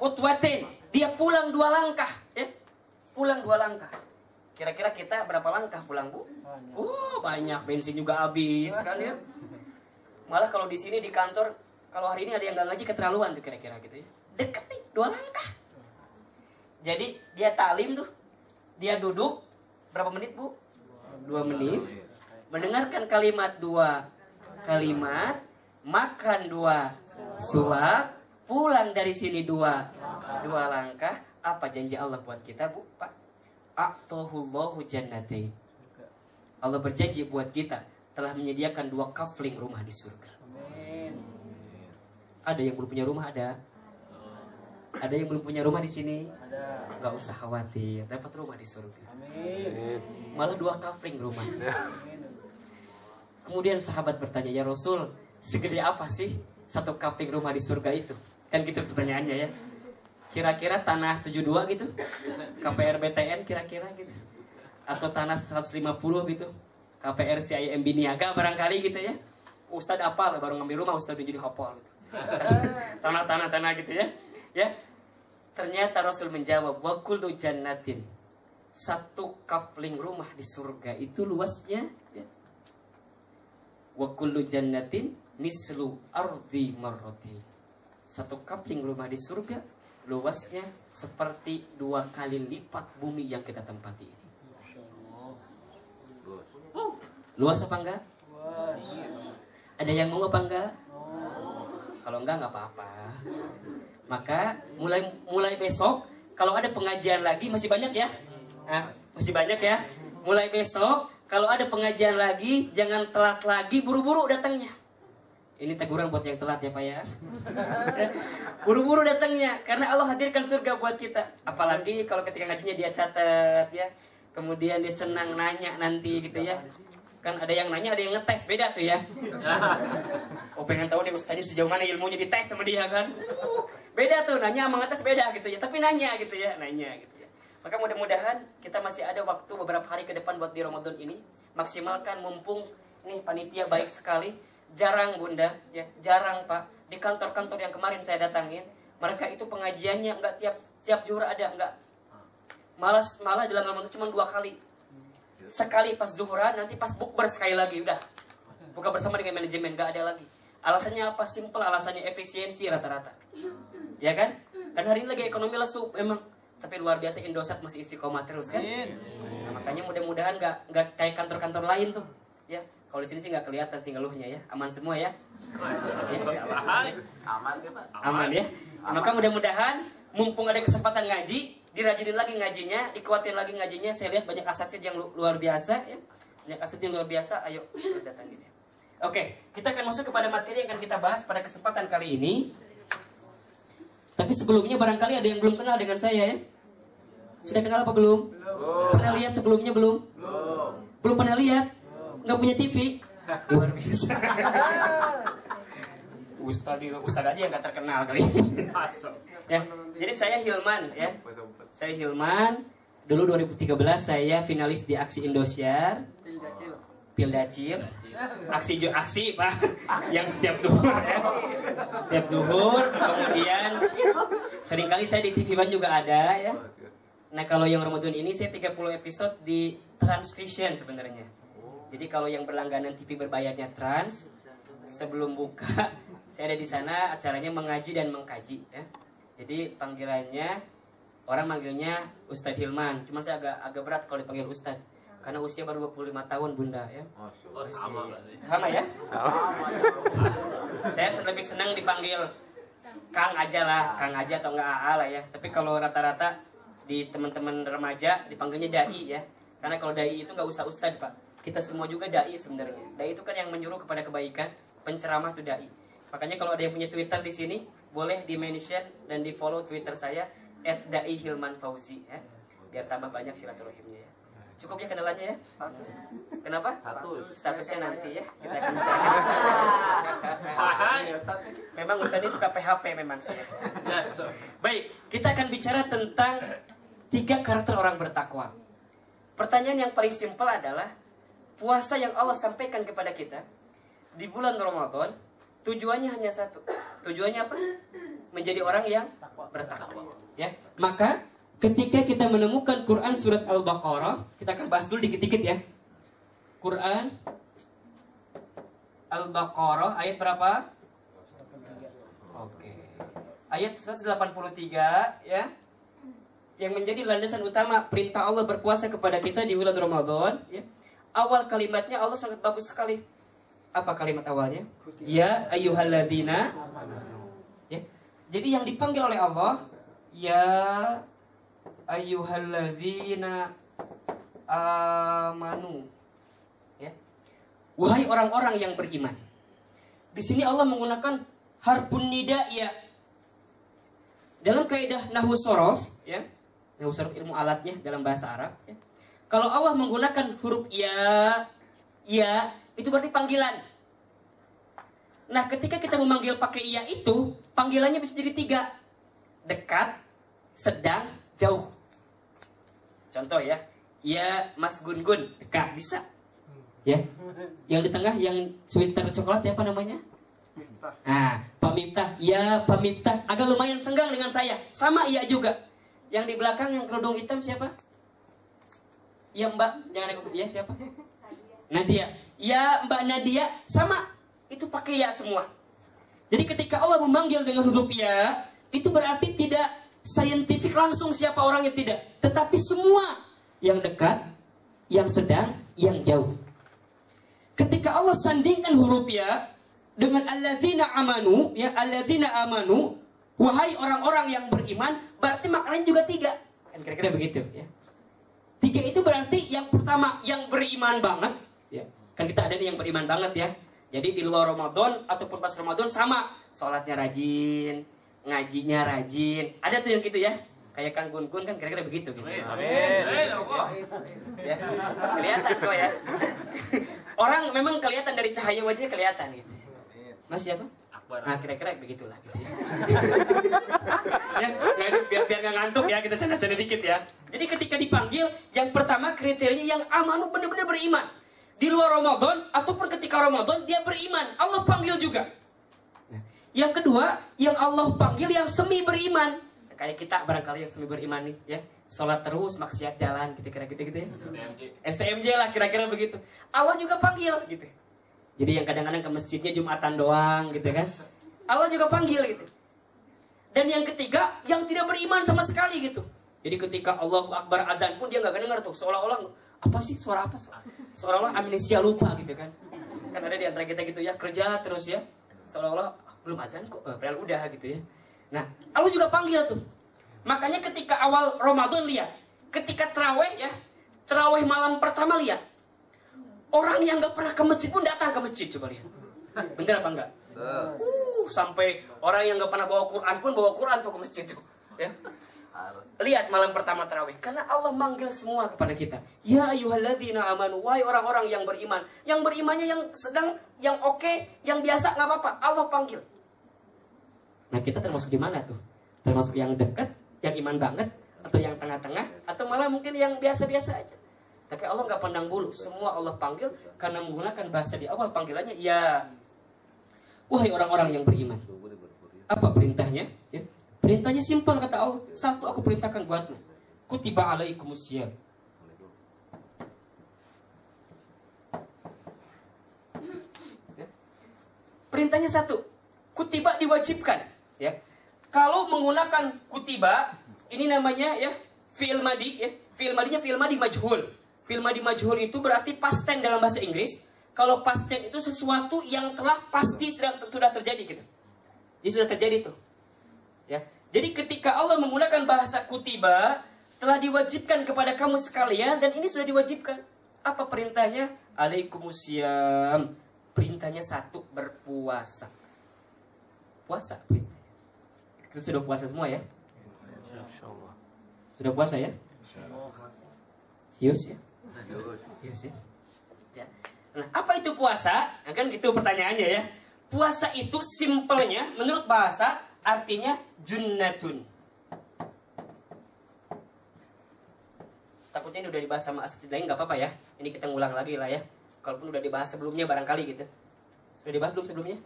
Khutwatin, dia pulang 2 langkah ya. Pulang 2 langkah. Kira-kira kita berapa langkah pulang Bu? Banyak, bensin juga habis kan ya. Malah kalau di sini di kantor, kalau hari ini ada yang nggak ngaji keterlaluan tuh kira-kira gitu ya. Deket nih, 2 langkah. Jadi dia taklim tuh, dia duduk berapa menit Bu? 2 menit. Mendengarkan kalimat 2 kalimat, makan 2 suap, pulang dari sini 2 langkah. Apa janji Allah buat kita Bu? Pak? A'tahullahu jannatain. Allah berjanji buat kita telah menyediakan 2 kafling rumah di surga. Amin. Ada yang belum punya rumah ada? Ada yang belum punya rumah di sini? Ada. Gak usah khawatir, dapat rumah di surga. Amin. Malah 2 kafling rumah. Amin. Kemudian sahabat bertanya, ya Rasul, segede apa sih 1 kafling rumah di surga itu? Kan gitu pertanyaannya ya. Kira-kira tanah 72 gitu, KPR BTN kira-kira gitu, atau tanah 150 gitu, KPR CIMB Niaga barangkali gitu ya. Ustadz apal baru ngambil rumah, Ustadz udah jadi hafal gitu. Tanah gitu ya. Ya, ternyata Rasul menjawab, wa kullu jannatin, 1 kafling rumah di surga itu luasnya ya. Wa kullu jannatin mislu ardi marrati, 1 kafling rumah di surga luasnya seperti 2 kali lipat bumi yang kita tempati ini. Luas apa enggak? Ada yang mau apa enggak? Kalau enggak apa-apa. Maka mulai besok kalau ada pengajian lagi, masih banyak ya? Masih banyak ya? Mulai besok kalau ada pengajian lagi, jangan telat lagi, buru-buru datangnya. Ini teguran buat yang telat ya Pak ya. Buru-buru datangnya karena Allah hadirkan surga buat kita. Apalagi kalau ketika ngajinya dia catat ya. kemudian dia senang nanya nanti gitu ya. Kan ada yang nanya, ada yang ngetes, beda tuh ya. Oh pengen tahu deh ustaznya sejauh mana ilmunya dites sama dia kan. Beda tuh, nanya sama ngetes beda gitu ya. Tapi nanya gitu ya, nanya gitu ya. Maka mudah-mudahan kita masih ada waktu beberapa hari ke depan buat di Ramadan ini. Maksimalkan mumpung nih panitia baik sekali. Jarang bunda, ya jarang pak. Di kantor-kantor yang kemarin saya datangin, mereka itu pengajiannya nggak tiap zuhur ada, nggak. Malah dalam Ramadan cuma 2 kali. Sekali pas zuhuran, nanti pas bukber sekali lagi, udah. Buka bersama dengan manajemen, nggak ada lagi. Alasannya apa? Simple, alasannya efisiensi rata-rata. Ya kan? Kan hari ini lagi ekonomi lesu memang. Tapi luar biasa Indosat masih istiqomah terus kan? Nah, makanya mudah-mudahan nggak kayak kantor-kantor lain tuh. Ya, kalau di sini sih nggak kelihatan sih ngeluhnya ya. Aman semua ya. Aman ya. Maka mudah-mudahan mumpung ada kesempatan ngaji, dirajinin lagi ngajinya, dikuatin lagi ngajinya. Saya lihat banyak aset yang luar biasa ya. Banyak aset yang luar biasa. Ayo datangin ya. Oke, kita akan masuk kepada materi yang akan kita bahas pada kesempatan kali ini. Tapi sebelumnya barangkali ada yang belum kenal dengan saya ya. Sudah kenal apa belum? Pernah lihat sebelumnya belum? Belum pernah lihat? Nggak punya TV? Luar biasa. Ustaz aja yang nggak terkenal kali. Ya, jadi saya Hilman ya. Saya Hilman. Dulu 2013 saya finalis di aksi Indosiar. Pildacil. Aksi Pak. Yang setiap zuhur ya. Setiap zuhur. Kemudian seringkali saya di TV One juga ada ya. Nah kalau yang Ramadan ini saya 30 episode di Transvision sebenarnya. Jadi kalau yang berlangganan TV berbayarnya Trans, sebelum buka saya ada di sana, acaranya mengaji dan mengkaji ya. Jadi panggilannya, orang manggilnya Ustadz Hilman. Cuma saya agak berat kalau dipanggil Ustadz, karena usia baru 25 tahun bunda ya. Sama ya? Saya lebih senang dipanggil Kang aja lah, Kang aja atau enggak AA lah ya. Tapi kalau rata-rata di teman-teman remaja dipanggilnya dai ya. Karena kalau dai itu nggak usah ustadz pak. Kita semua juga dai sebenarnya. Dai itu kan yang menyuruh kepada kebaikan, penceramah itu dai. Makanya kalau ada yang punya Twitter di sini, boleh di-mention dan di-follow Twitter saya @daihilmanfauzi ya. Biar tambah banyak silaturahimnya ya. Cukup ya kenalannya ya. Kenapa? Statusnya nanti ya. Kita akan bicara. Memang Ustaz ini suka PHP memang saya. Baik, kita akan bicara tentang 3 karakter orang bertakwa. Pertanyaan yang paling simpel adalah puasa yang Allah sampaikan kepada kita di bulan Ramadan, tujuannya hanya satu. Tujuannya apa? Menjadi orang yang bertakwa. Ya, maka ketika kita menemukan Quran surat Al-Baqarah, kita akan bahas dulu dikit-dikit ya. Quran Al-Baqarah ayat berapa? Oke. Ayat 183 ya. Yang menjadi landasan utama perintah Allah berpuasa kepada kita di bulan Ramadan ya. Awal kalimatnya Allah sangat bagus sekali. Apa kalimat awalnya? Ya ayyuhalladzina. Ya. Jadi yang dipanggil oleh Allah ya ayyuhalladzina amanu. Ya. Wahai orang-orang yang beriman. Di sini Allah menggunakan harfun nida ya. Dalam kaidah nahwu shorof ya. Nahwu shorof ilmu alatnya dalam bahasa Arab ya. Kalau Allah menggunakan huruf ya itu berarti panggilan. Nah, ketika kita memanggil pakai ya itu, panggilannya bisa jadi 3. Dekat, sedang, jauh. Contoh ya, ya Mas Gun-Gun, dekat, bisa. Ya, yang di tengah yang sweater coklat siapa namanya? Nah, Pak Miftah, ya Pak Miftah, agak lumayan senggang dengan saya, sama iya juga. Yang di belakang yang kerudung hitam siapa? Ya Mbak, jangan ikut, ya siapa? Nadia, ya Mbak Nadia, sama. Itu pakai ya semua. Jadi ketika Allah memanggil dengan huruf ya, itu berarti tidak saintifik langsung siapa orangnya, tidak. Tetapi semua yang dekat, yang sedang, yang jauh. Ketika Allah sandingkan huruf ya dengan alladzina amanu, ya alladzina amanu, wahai orang-orang yang beriman, berarti maknanya juga 3. Kan kira-kira begitu ya. 3 itu berarti yang pertama yang beriman banget, ya. Kan kita ada nih yang beriman banget ya. Jadi di luar Ramadan ataupun pas Ramadan sama, sholatnya rajin, ngajinya rajin. Ada tuh yang gitu ya. Kayak Kang Gun-Gun kan kira-kira begitu gitu. Amin. Ya. Kelihatan kok ya. Orang memang kelihatan dari cahaya wajahnya kelihatan gitu. Mas siapa? Nah kira-kira begitulah gitu ya. Ya, biar nggak ngantuk ya, kita canda-canda dikit ya. Jadi ketika dipanggil, yang pertama kriterianya yang amanu benar-benar beriman. Di luar Ramadan ataupun ketika Ramadan dia beriman, Allah panggil juga. Yang kedua, yang Allah panggil yang semi beriman. Kayak kita barangkali yang semi beriman nih ya. Sholat terus, maksiat jalan, kira-kira gitu ya. STMJ lah kira-kira begitu. Allah juga panggil gitu. Jadi yang kadang-kadang ke masjidnya Jumatan doang gitu kan. Allah juga panggil gitu. Dan yang ketiga, yang tidak beriman sama sekali gitu. Jadi ketika Allahu Akbar adzan pun dia nggak dengar tuh. Seolah-olah, apa sih suara apa? Seolah-olah amnesia lupa gitu kan. Kan ada di antara kita gitu ya, kerja terus ya. Seolah-olah belum azan kok, padahal udah gitu ya. Nah, Allah juga panggil tuh. Makanya ketika awal Ramadan lihat, ketika terawih ya, terawih malam pertama lihat, orang yang nggak pernah ke masjid pun datang ke masjid, coba lihat. Bener apa enggak? Sampai orang yang nggak pernah bawa Quran pun bawa Quran tuh ke masjid tuh. Ya. Lihat malam pertama tarawih, karena Allah manggil semua kepada kita. Ya ayyuhalladzina amanu, wahai orang-orang yang beriman. Yang berimannya yang sedang, yang oke, yang biasa nggak apa-apa. Allah panggil. Nah kita termasuk di mana tuh? Termasuk yang dekat, yang iman banget, atau yang tengah-tengah, atau malah mungkin yang biasa-biasa aja. Tapi Allah nggak pandang bulu, semua Allah panggil karena menggunakan bahasa di awal panggilannya ya. Wahai orang-orang yang beriman. Apa perintahnya? Ya. Perintahnya simpel kata Allah. Satu aku perintahkan buatmu. Kutiba alaikumusiyam. Ya. Perintahnya satu. Kutiba diwajibkan. Ya. Kalau menggunakan kutiba, ini namanya ya fi'il madi. Ya. Fi'il madinya fi'il madi majhul. Fi'il madi majhul itu berarti past tense dalam bahasa Inggris. Kalau past tense itu sesuatu yang telah pasti sudah terjadi gitu. Jadi sudah terjadi tuh. Ya. Jadi ketika Allah menggunakan bahasa kutiba, telah diwajibkan kepada kamu sekalian dan ini sudah diwajibkan. Apa perintahnya? Alaikumusiyam. Perintahnya satu, berpuasa. Puasa perintahnya. Kita sudah puasa semua ya? Sudah puasa ya? Sius ya? Sius ya? Ya. Nah, apa itu puasa? Nah, kan gitu pertanyaannya ya. Puasa itu simpelnya menurut bahasa artinya junnatun. Takutnya ini udah dibahas sama asatidz lain nggak apa-apa ya. Ini kita ngulang lagi lah ya. Kalaupun udah dibahas sebelumnya barangkali gitu. Udah dibahas belum sebelumnya?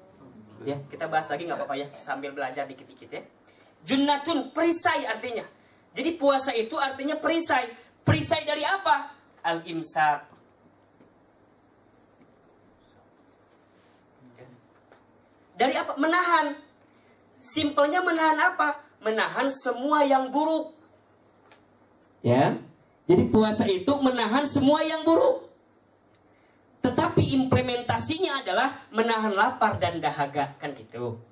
Ya, kita bahas lagi nggak apa-apa ya sambil belajar dikit-dikit ya. Junnatun, perisai artinya. Jadi puasa itu artinya perisai. Perisai dari apa? Al-imsak. Dari apa? Menahan. Simpelnya menahan apa? Menahan semua yang buruk. Ya. Jadi puasa itu menahan semua yang buruk. Tetapi implementasinya adalah menahan lapar dan dahaga, kan gitu.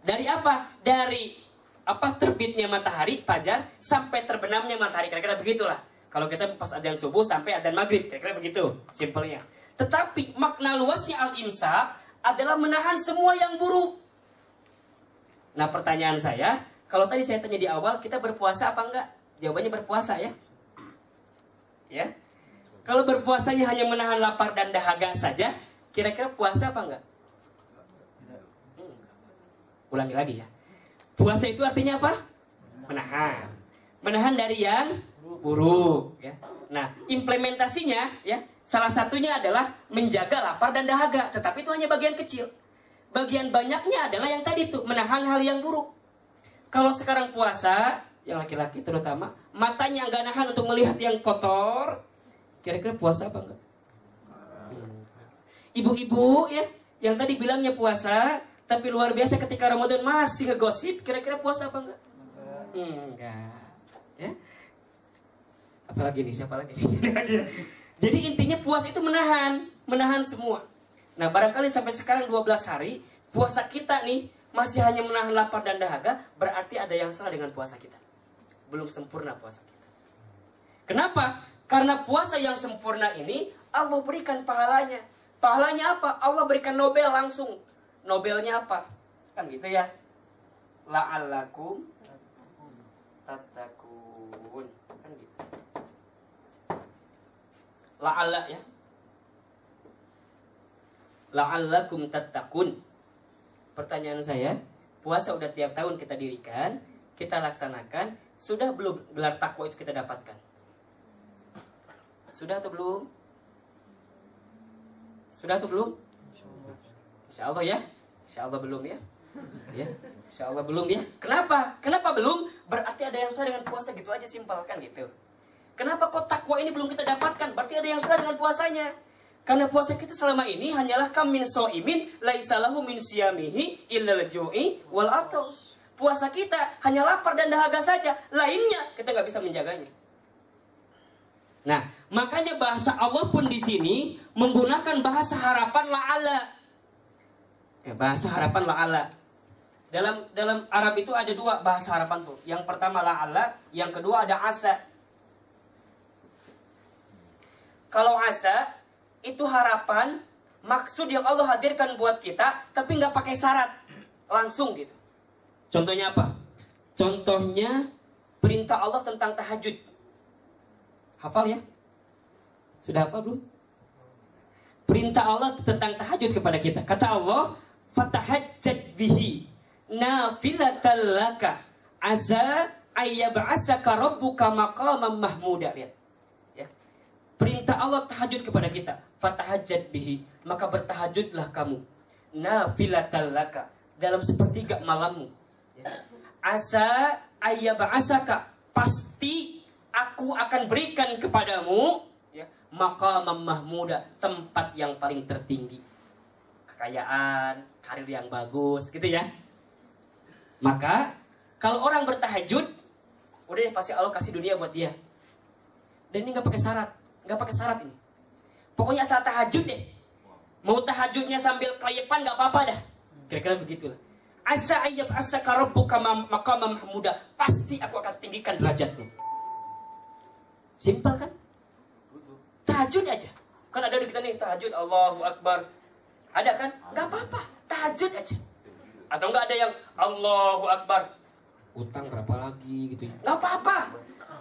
Dari apa? Dari apa terbitnya matahari fajar sampai terbenamnya matahari, kira-kira begitulah. Kalau kita pas adzan subuh sampai adzan maghrib, kira-kira begitu simpelnya. Tetapi makna luasnya al-imsak adalah menahan semua yang buruk. Nah pertanyaan saya, kalau tadi saya tanya di awal, kita berpuasa apa enggak? Jawabannya berpuasa ya. Ya. Kalau berpuasanya hanya menahan lapar dan dahaga saja, kira-kira puasa apa enggak? Ulangi lagi ya. Puasa itu artinya apa? Menahan. Menahan dari yang buruk. Ya. Nah implementasinya ya. Salah satunya adalah menjaga lapar dan dahaga. Tetapi itu hanya bagian kecil. Bagian banyaknya adalah yang tadi tuh, menahan hal yang buruk. Kalau sekarang puasa, yang laki-laki terutama, matanya nggak nahan untuk melihat yang kotor, kira-kira puasa apa enggak? Ibu-ibu ya, yang tadi bilangnya puasa, tapi luar biasa ketika Ramadan masih ngegosip, kira-kira puasa apa enggak? Enggak. Ya? Apalagi nih, siapa lagi? Jadi intinya puasa itu menahan semua. Nah barangkali sampai sekarang 12 hari, puasa kita nih masih hanya menahan lapar dan dahaga, berarti ada yang salah dengan puasa kita. Belum sempurna puasa kita. Kenapa? Karena puasa yang sempurna ini, Allah berikan pahalanya. Pahalanya apa? Allah berikan Nobel langsung. Nobelnya apa? Kan gitu ya. La'allakum tattaqun. La'alla ya. La'allakum tattaqun. Pertanyaan saya, puasa udah tiap tahun kita dirikan, kita laksanakan, sudah belum gelar takwa itu kita dapatkan? Sudah atau belum? Sudah atau belum? Insya Allah ya. Insya Allah belum ya. Ya, Insya Allah belum ya. Kenapa? Kenapa belum? Berarti ada yang salah dengan puasa, gitu aja, simpel kan gitu. Kenapa kok takwa ini belum kita dapatkan? Berarti ada yang salah dengan puasanya. Karena puasa kita selama ini hanyalah kam min so'imin laisa lahu min siyamihi illa al-ju'i wal atash. Puasa kita hanya lapar dan dahaga saja, lainnya kita nggak bisa menjaganya. Nah, makanya bahasa Allah pun di sini menggunakan bahasa harapan la'ala. Ya, bahasa harapan la'ala. Dalam Arab itu ada dua bahasa harapan tuh. Yang pertama la'ala, yang kedua ada asa. Kalau asa itu harapan, maksud yang Allah hadirkan buat kita, tapi nggak pakai syarat, langsung gitu. Contohnya apa? Contohnya perintah Allah tentang tahajud. Hafal ya? Sudah hafal belum? Perintah Allah tentang tahajud kepada kita. Kata Allah, fatahajjad bihi nafilatan laka asa ayyab'asaka rabbuka maqaman mahmuda. Lihat. Ya. Perintah Allah tahajud kepada kita. Fatahajjad bihi, maka bertahajudlah kamu. Nafilatan laka, dalam sepertiga malammu. Ya. Asa ayyab'asaka, pasti aku akan berikan kepadamu ya, maqaman mahmuda, tempat yang paling tertinggi. Kekayaan, karir yang bagus, gitu ya. Maka kalau orang bertahajud, udah pasti Allah kasih dunia buat dia. Dan ini nggak pakai syarat, nggak pakai syarat ini. Pokoknya asal tahajud deh. Mau tahajudnya sambil kelayapan nggak apa-apa dah. Kira-kira begitulah. Asa ayyab asaka rabbuka maqaman mahmuda, pasti aku akan tinggikan derajatmu. Simpel kan? Tahajud aja. Kan ada di kita nih tahajud Allahu Akbar. Ada kan? Nggak apa-apa, tahajud aja. Atau nggak ada yang Allahu Akbar, utang berapa lagi gitu ya. Nggak apa-apa.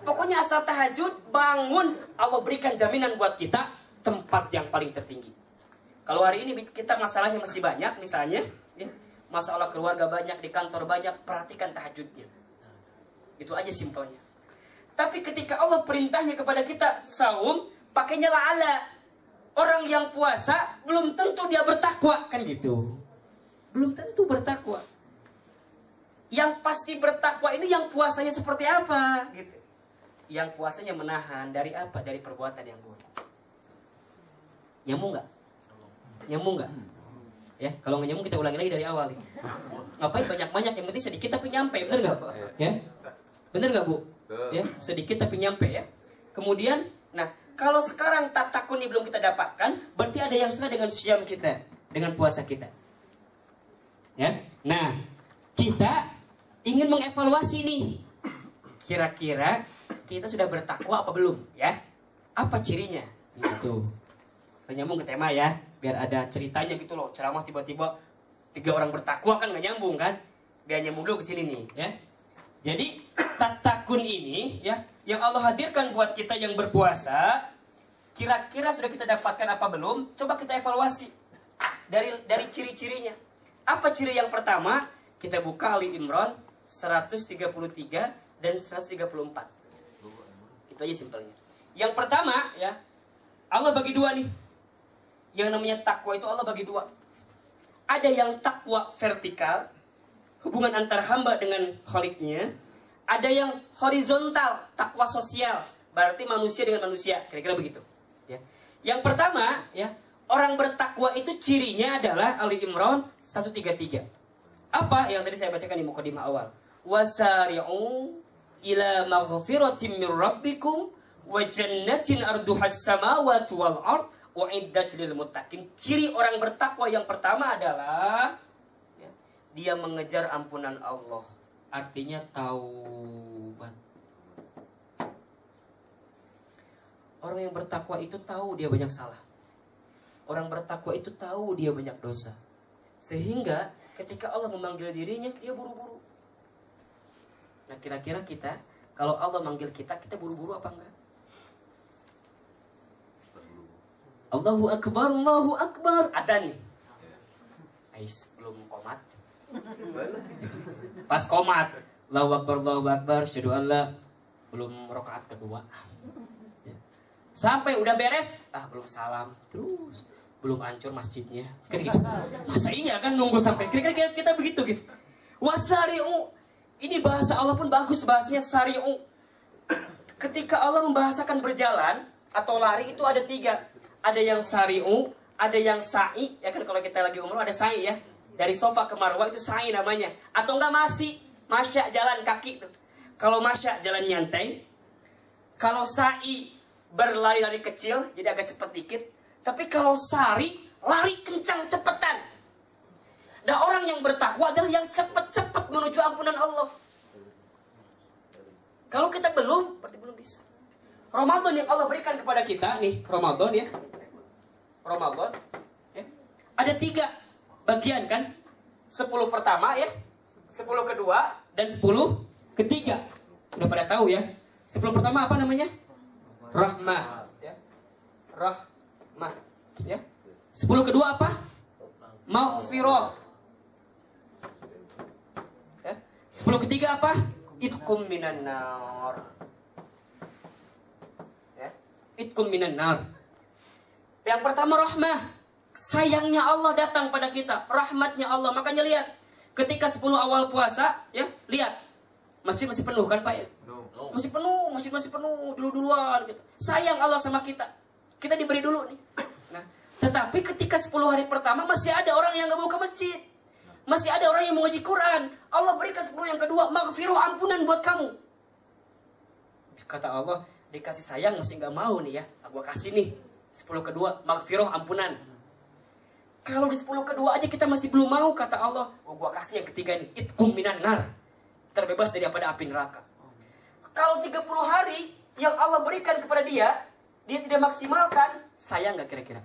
Pokoknya asal tahajud, bangun, Allah berikan jaminan buat kita tempat yang paling tertinggi. Kalau hari ini kita masalahnya masih banyak, misalnya ya, masalah keluarga banyak, di kantor banyak, perhatikan tahajudnya. Itu aja simpelnya. Tapi ketika Allah perintahnya kepada kita saum, pakainya la'ala. Orang yang puasa belum tentu dia bertakwa, kan gitu. Belum tentu bertakwa. Yang pasti bertakwa ini yang puasanya seperti apa, gitu. Yang puasanya menahan dari apa? Dari perbuatan yang buruk. Nyambung nggak? Nyambung nggak? Ya, kalau nggak nyambung kita ulangi lagi dari awal nih. Ngapain banyak-banyak, yang penting sedikit tapi nyampe, bener nggak? Ya, bener nggak Bu? Ya, sedikit tapi nyampe ya. Kemudian, nah kalau sekarang tatakun ini belum kita dapatkan, berarti ada yang salah dengan siam kita, dengan puasa kita. Ya, nah kita ingin mengevaluasi nih. Kira-kira kita sudah bertakwa apa belum? Ya, apa cirinya? Gitu. Nyambung ke tema ya, biar ada ceritanya gitu loh. Ceramah tiba-tiba 3 orang bertakwa kan nggak nyambung kan? Biar nyambung dulu ke sini nih ya. Jadi tatakun ini ya, yang Allah hadirkan buat kita yang berpuasa, kira-kira sudah kita dapatkan apa belum? Coba kita evaluasi dari ciri-cirinya. Apa ciri yang pertama? Kita buka Ali Imran 133 dan 134. Itu aja simpelnya. Yang pertama ya, Allah bagi 2 nih. Yang namanya takwa itu Allah bagi 2. Ada yang takwa vertikal, hubungan antar hamba dengan Khaliknya. Ada yang horizontal, takwa sosial, berarti manusia dengan manusia, kira-kira begitu. Ya. Yang pertama, ya, orang bertakwa itu cirinya adalah Ali Imran 133. Apa yang tadi saya bacakan di mukadimah awal? Wasari'u ila maghfiratin min rabbikum wa jannatin arduhas samawati wal ard uiddat lil muttaqin. Ciri orang bertakwa yang pertama adalah ya, dia mengejar ampunan Allah. Artinya taubat. Orang yang bertakwa itu tahu dia banyak salah. Orang bertakwa itu tahu dia banyak dosa. Sehingga ketika Allah memanggil dirinya, dia buru-buru. Nah kira-kira kita, kalau Allah manggil kita, kita buru-buru apa enggak? Allahu Akbar, Allahu Akbar. Adzan nih. Ais belum komat. Pas komat, Allahu Akbar, Allahu Akbar, asyhadu alla, belum rakaat kedua. Sampai udah beres, belum salam. Terus belum hancur masjidnya. Kan gitu. Masa iya kan nunggu sampai kira-kira kita begitu gitu. Wasari'u. Ini bahasa Allah pun bagus, bahasanya sari'u. Ketika Allah membahasakan berjalan atau lari itu ada 3. Ada yang sari'u, ada yang sa'i. Ya kan kalau kita lagi umroh ada sa'i ya. Dari Sofa ke Marwah itu sa'i namanya. Atau enggak masya jalan kaki tuh. Kalau masya jalan nyantai. Kalau sa'i berlari-lari kecil, jadi agak cepat dikit. Tapi kalau sari, lari kencang cepetan. Dan orang yang bertakwa adalah yang cepat-cepat menuju ampunan Allah. Kalau kita belum, berarti belum bisa. Ramadan yang Allah berikan kepada kita, nih Ramadan ya. Ramadan, ya. Ada 3 bagian kan. 10 pertama ya, 10 kedua, dan 10 ketiga. Udah pada tahu ya. 10 pertama apa namanya? Rahmah, ya. Rahmah, ya. 10 kedua apa? Maghfirah. Ya. 10 ketiga apa? Itqum minan nar. Ya. Itqum minan nar. Yang pertama rahmah. Sayangnya Allah datang pada kita, rahmatnya Allah. Makanya lihat, ketika 10 awal puasa, ya, lihat. Masjid masih penuh kan Pak ya? Masih penuh, masjid masih penuh, dulu-duluan gitu. Sayang Allah sama kita. Kita diberi dulu nih. Nah, tetapi ketika 10 hari pertama masih ada orang yang gak mau ke masjid. Masih ada orang yang mau ngaji Quran. Allah berikan 10 yang kedua, maghfirah, ampunan buat kamu. Kata Allah, dikasih sayang masih gak mau nih ya. Aku kasih nih, 10 kedua, maghfirah, ampunan. Kalau di 10 kedua aja kita masih belum mau, kata Allah, gua kasih yang ketiga nih, itqum minan nar. Terbebas daripada api neraka. Kalau 30 hari yang Allah berikan kepada dia tidak maksimalkan, sayang gak kira-kira?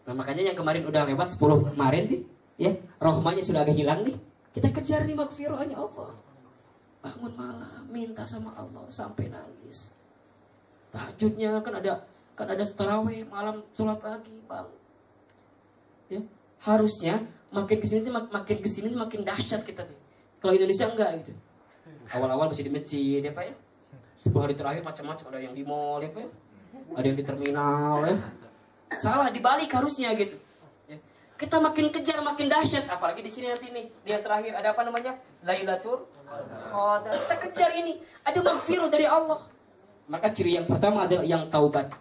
Nah makanya yang kemarin udah lewat 10 kemarin nih, ya, rahmanya sudah agak hilang nih. Kita kejar nih maghfirahnya Allah. Bangun malam, minta sama Allah sampai nangis. Tahajudnya kan ada tarawih, malam sholat lagi, Bang. Ya, harusnya makin kesini makin dahsyat kita nih. Kalau Indonesia enggak gitu. Awal-awal masih di masjid ya Pak ya. 10 hari terakhir macam-macam, ada yang di mall ya Pak ya. Ada yang di terminal ya. Salah, dibalik harusnya gitu. Ya. Kita makin kejar makin dahsyat, apalagi di sini nanti nih. Di yang terakhir ada apa namanya? Lailatul Qadar. Kita kejar ini, ada maghfirah dari Allah. Maka ciri yang pertama adalah yang taubat.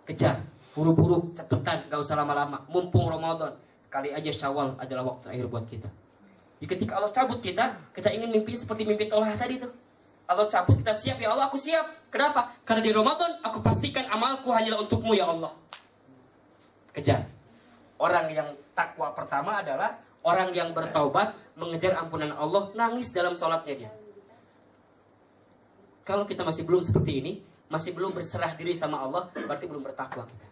Kejar, buru-buru, cepetan, gak usah lama-lama. Mumpung Ramadan, kali aja Syawal adalah waktu terakhir buat kita. Jadi ketika Allah cabut kita ingin mimpi seperti mimpi Tolha tadi tuh. Allah cabut, kita siap, ya Allah aku siap. Kenapa? Karena di Ramadan aku pastikan amalku hanyalah untukmu ya Allah. Kejar. Orang yang takwa pertama adalah orang yang bertaubat, mengejar ampunan Allah, nangis dalam sholatnya dia. Kalau kita masih belum seperti ini, masih belum berserah diri sama Allah, berarti belum bertakwa kita.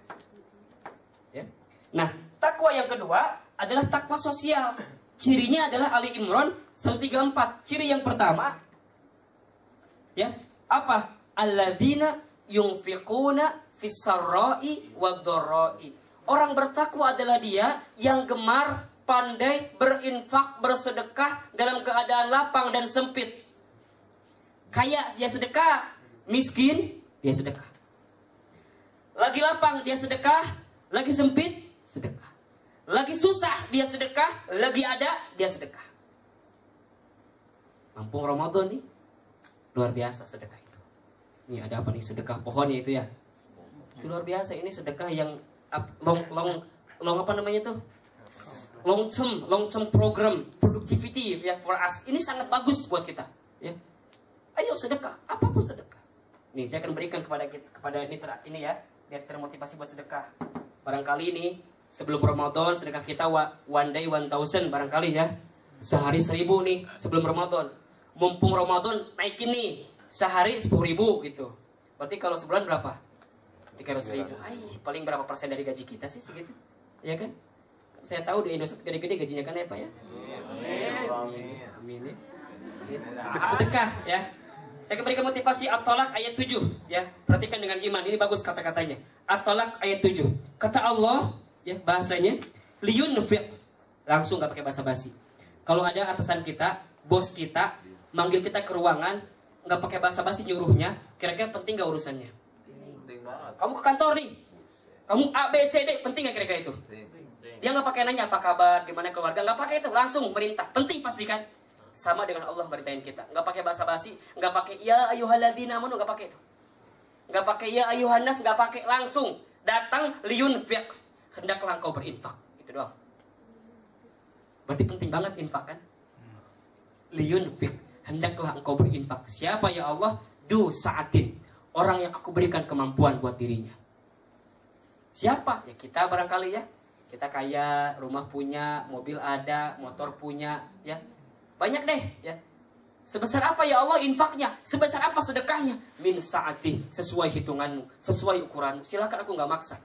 Ya? Nah, takwa yang kedua adalah takwa sosial. Cirinya adalah Ali Imran 134. Ciri yang pertama, ya, apa? Alladzina yunfiquna fis-sarra'i wad-dharra'i. Orang bertakwa adalah dia yang gemar, pandai berinfak, bersedekah dalam keadaan lapang dan sempit. Kaya dia sedekah, miskin dia sedekah. Lagi lapang dia sedekah, lagi sempit sedekah. Lagi susah dia sedekah, lagi ada dia sedekah. Mampung Ramadan nih, luar biasa sedekah itu. Nih ada apa nih, sedekah pohonnya itu ya. Itu luar biasa, ini sedekah yang long apa namanya tuh? Long term program productivity ya for us. Ini sangat bagus buat kita, ya. Ayo sedekah, apapun sedekah. Nih saya akan berikan kepada ini ya, biar termotivasi buat sedekah. Barangkali nih sebelum Ramadan sedekah kita one day 1000 barangkali ya. Sehari 1000 nih sebelum Ramadan. Mumpung Ramadan naikin nih sehari 10.000 gitu. Berarti kalau sebulan berapa? 300.000. Paling berapa persen dari gaji kita sih segitu? Ya kan? Saya tahu di Indonesia gede-gede gajinya kan ya Pak ya? Amin. Amin ya. Sedekah ya. Saya berikan motivasi At-Tolak ayat 7 ya. Perhatikan dengan iman, ini bagus kata-katanya. At-Tolak ayat 7. Kata Allah ya, bahasanya liyunfiq. Langsung nggak pakai basa-basi. Kalau ada atasan kita, bos kita manggil kita ke ruangan, nggak pakai basa-basi nyuruhnya, kira-kira penting nggak urusannya? Kamu ke kantor nih, kamu A, B, C, D, penting nggak kira-kira itu? Dia nggak pakai nanya apa kabar, gimana keluarga, nggak pakai itu, langsung merintah. Penting pastikan. Sama dengan Allah merintahin kita, nggak pakai basa-basi, nggak pakai ya ayyuhalladzina amanu, nggak pakai itu, nggak pakai ya ayyuhannas, nggak pakai, langsung datang liyunfiq, hendaklah engkau berinfak, itu doang. Berarti penting banget infak kan? Liyunfiq, hendaklah engkau berinfak. Siapa ya Allah? Du saatin, orang yang aku berikan kemampuan buat dirinya. Siapa? Ya kita barangkali ya. Kita kaya, rumah punya, mobil ada, motor punya, ya. Banyak deh, ya. Sebesar apa ya Allah infaknya? Sebesar apa sedekahnya? Min saati, sesuai hitunganmu, sesuai ukuranmu. Silakan, aku nggak maksa.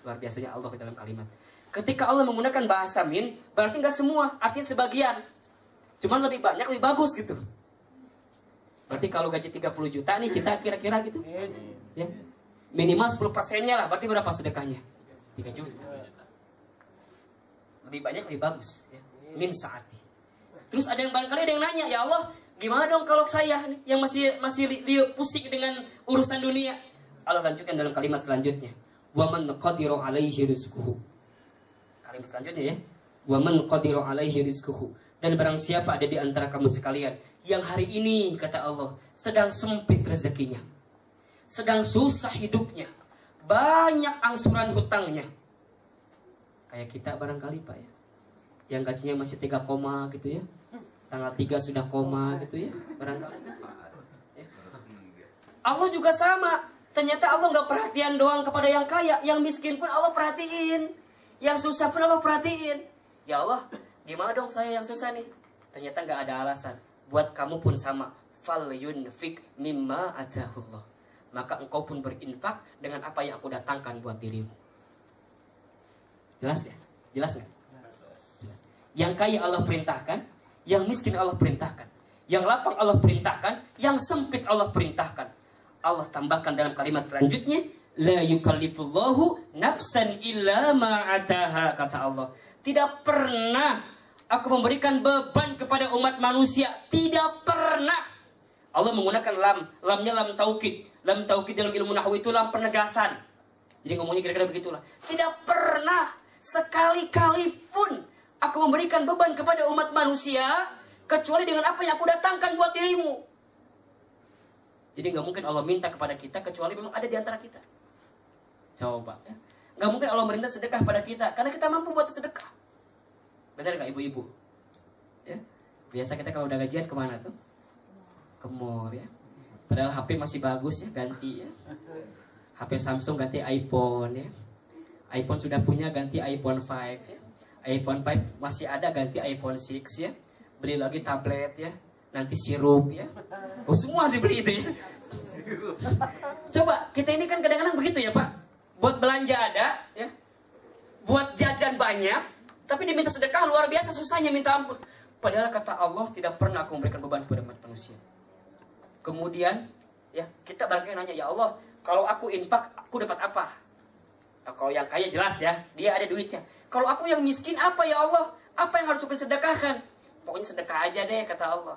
Luar biasanya Allah dalam kalimat. Ketika Allah menggunakan bahasa min, berarti nggak semua, artinya sebagian. Cuman lebih banyak, lebih bagus gitu. Berarti kalau gaji 30 juta nih, kita kira-kira gitu. Ya. Minimal 10%-nya lah, berarti berapa sedekahnya? 3 juta. Lebih banyak, lebih bagus. Ya. Min saati. Terus ada yang barangkali ada yang nanya, ya Allah, gimana dong kalau saya nih, yang masih pusing dengan urusan dunia? Allah lanjutkan dalam kalimat selanjutnya. Wa man qadiru alaihi rizquhu. Kalimat selanjutnya ya. Wa man qadiru alaihi rizquhu. Dan barang siapa ada di antara kamu sekalian yang hari ini, kata Allah, sedang sempit rezekinya, sedang susah hidupnya, banyak angsuran hutangnya. Kayak kita barangkali Pak ya, yang gajinya masih 3 koma gitu ya, tanggal 3 sudah koma gitu ya, barangkali ya. Allah juga sama. Ternyata Allah nggak perhatian doang kepada yang kaya, yang miskin pun Allah perhatiin, yang susah pun Allah perhatiin. Ya Allah, gimana dong saya yang susah nih? Ternyata nggak ada alasan. Buat kamu pun sama. Fal yunfik mimma atahullah. Maka engkau pun berinfak dengan apa yang aku datangkan buat dirimu. Jelas ya? Jelas nggak? Yang kaya Allah perintahkan, yang miskin Allah perintahkan, yang lapang Allah perintahkan, yang sempit Allah perintahkan. Allah tambahkan dalam kalimat selanjutnya, la yukallifullahu nafsan illa ma ataha, kata Allah. Tidak pernah aku memberikan beban kepada umat manusia, tidak pernah. Allah menggunakan lam, lamnya lam taukid. Lam taukid dalam ilmu nahwu itu lam penegasan. Jadi ngomongnya kira-kira begitulah. Tidak pernah sekali-kali pun aku memberikan beban kepada umat manusia kecuali dengan apa yang aku datangkan buat dirimu. Jadi nggak mungkin Allah minta kepada kita kecuali memang ada di antara kita. Coba ya. Nggak mungkin Allah merintah sedekah pada kita karena kita mampu buat sedekah. Benar nggak ibu-ibu? Ya. Biasa kita kalau udah gajian kemana tuh? Ke mall ya. Padahal HP masih bagus ya, ganti ya. HP Samsung ganti iPhone ya. iPhone sudah punya ganti iPhone 5 ya. iPhone 5 masih ada ganti iPhone 6 ya. Beli lagi tablet ya. Nanti sirup ya. Oh, semua dibeli itu ya. Coba kita ini kan kadang-kadang begitu ya Pak. Buat belanja ada ya. Buat jajan banyak, tapi diminta sedekah luar biasa susahnya minta ampun. Padahal kata Allah tidak pernah aku memberikan beban kepada umat manusia. Kemudian ya kita barangkali nanya, ya Allah, kalau aku infak aku dapat apa? Nah, kalau yang kaya jelas ya, dia ada duitnya. Kalau aku yang miskin apa ya Allah? Apa yang harus aku sedekahkan? Pokoknya sedekah aja deh kata Allah.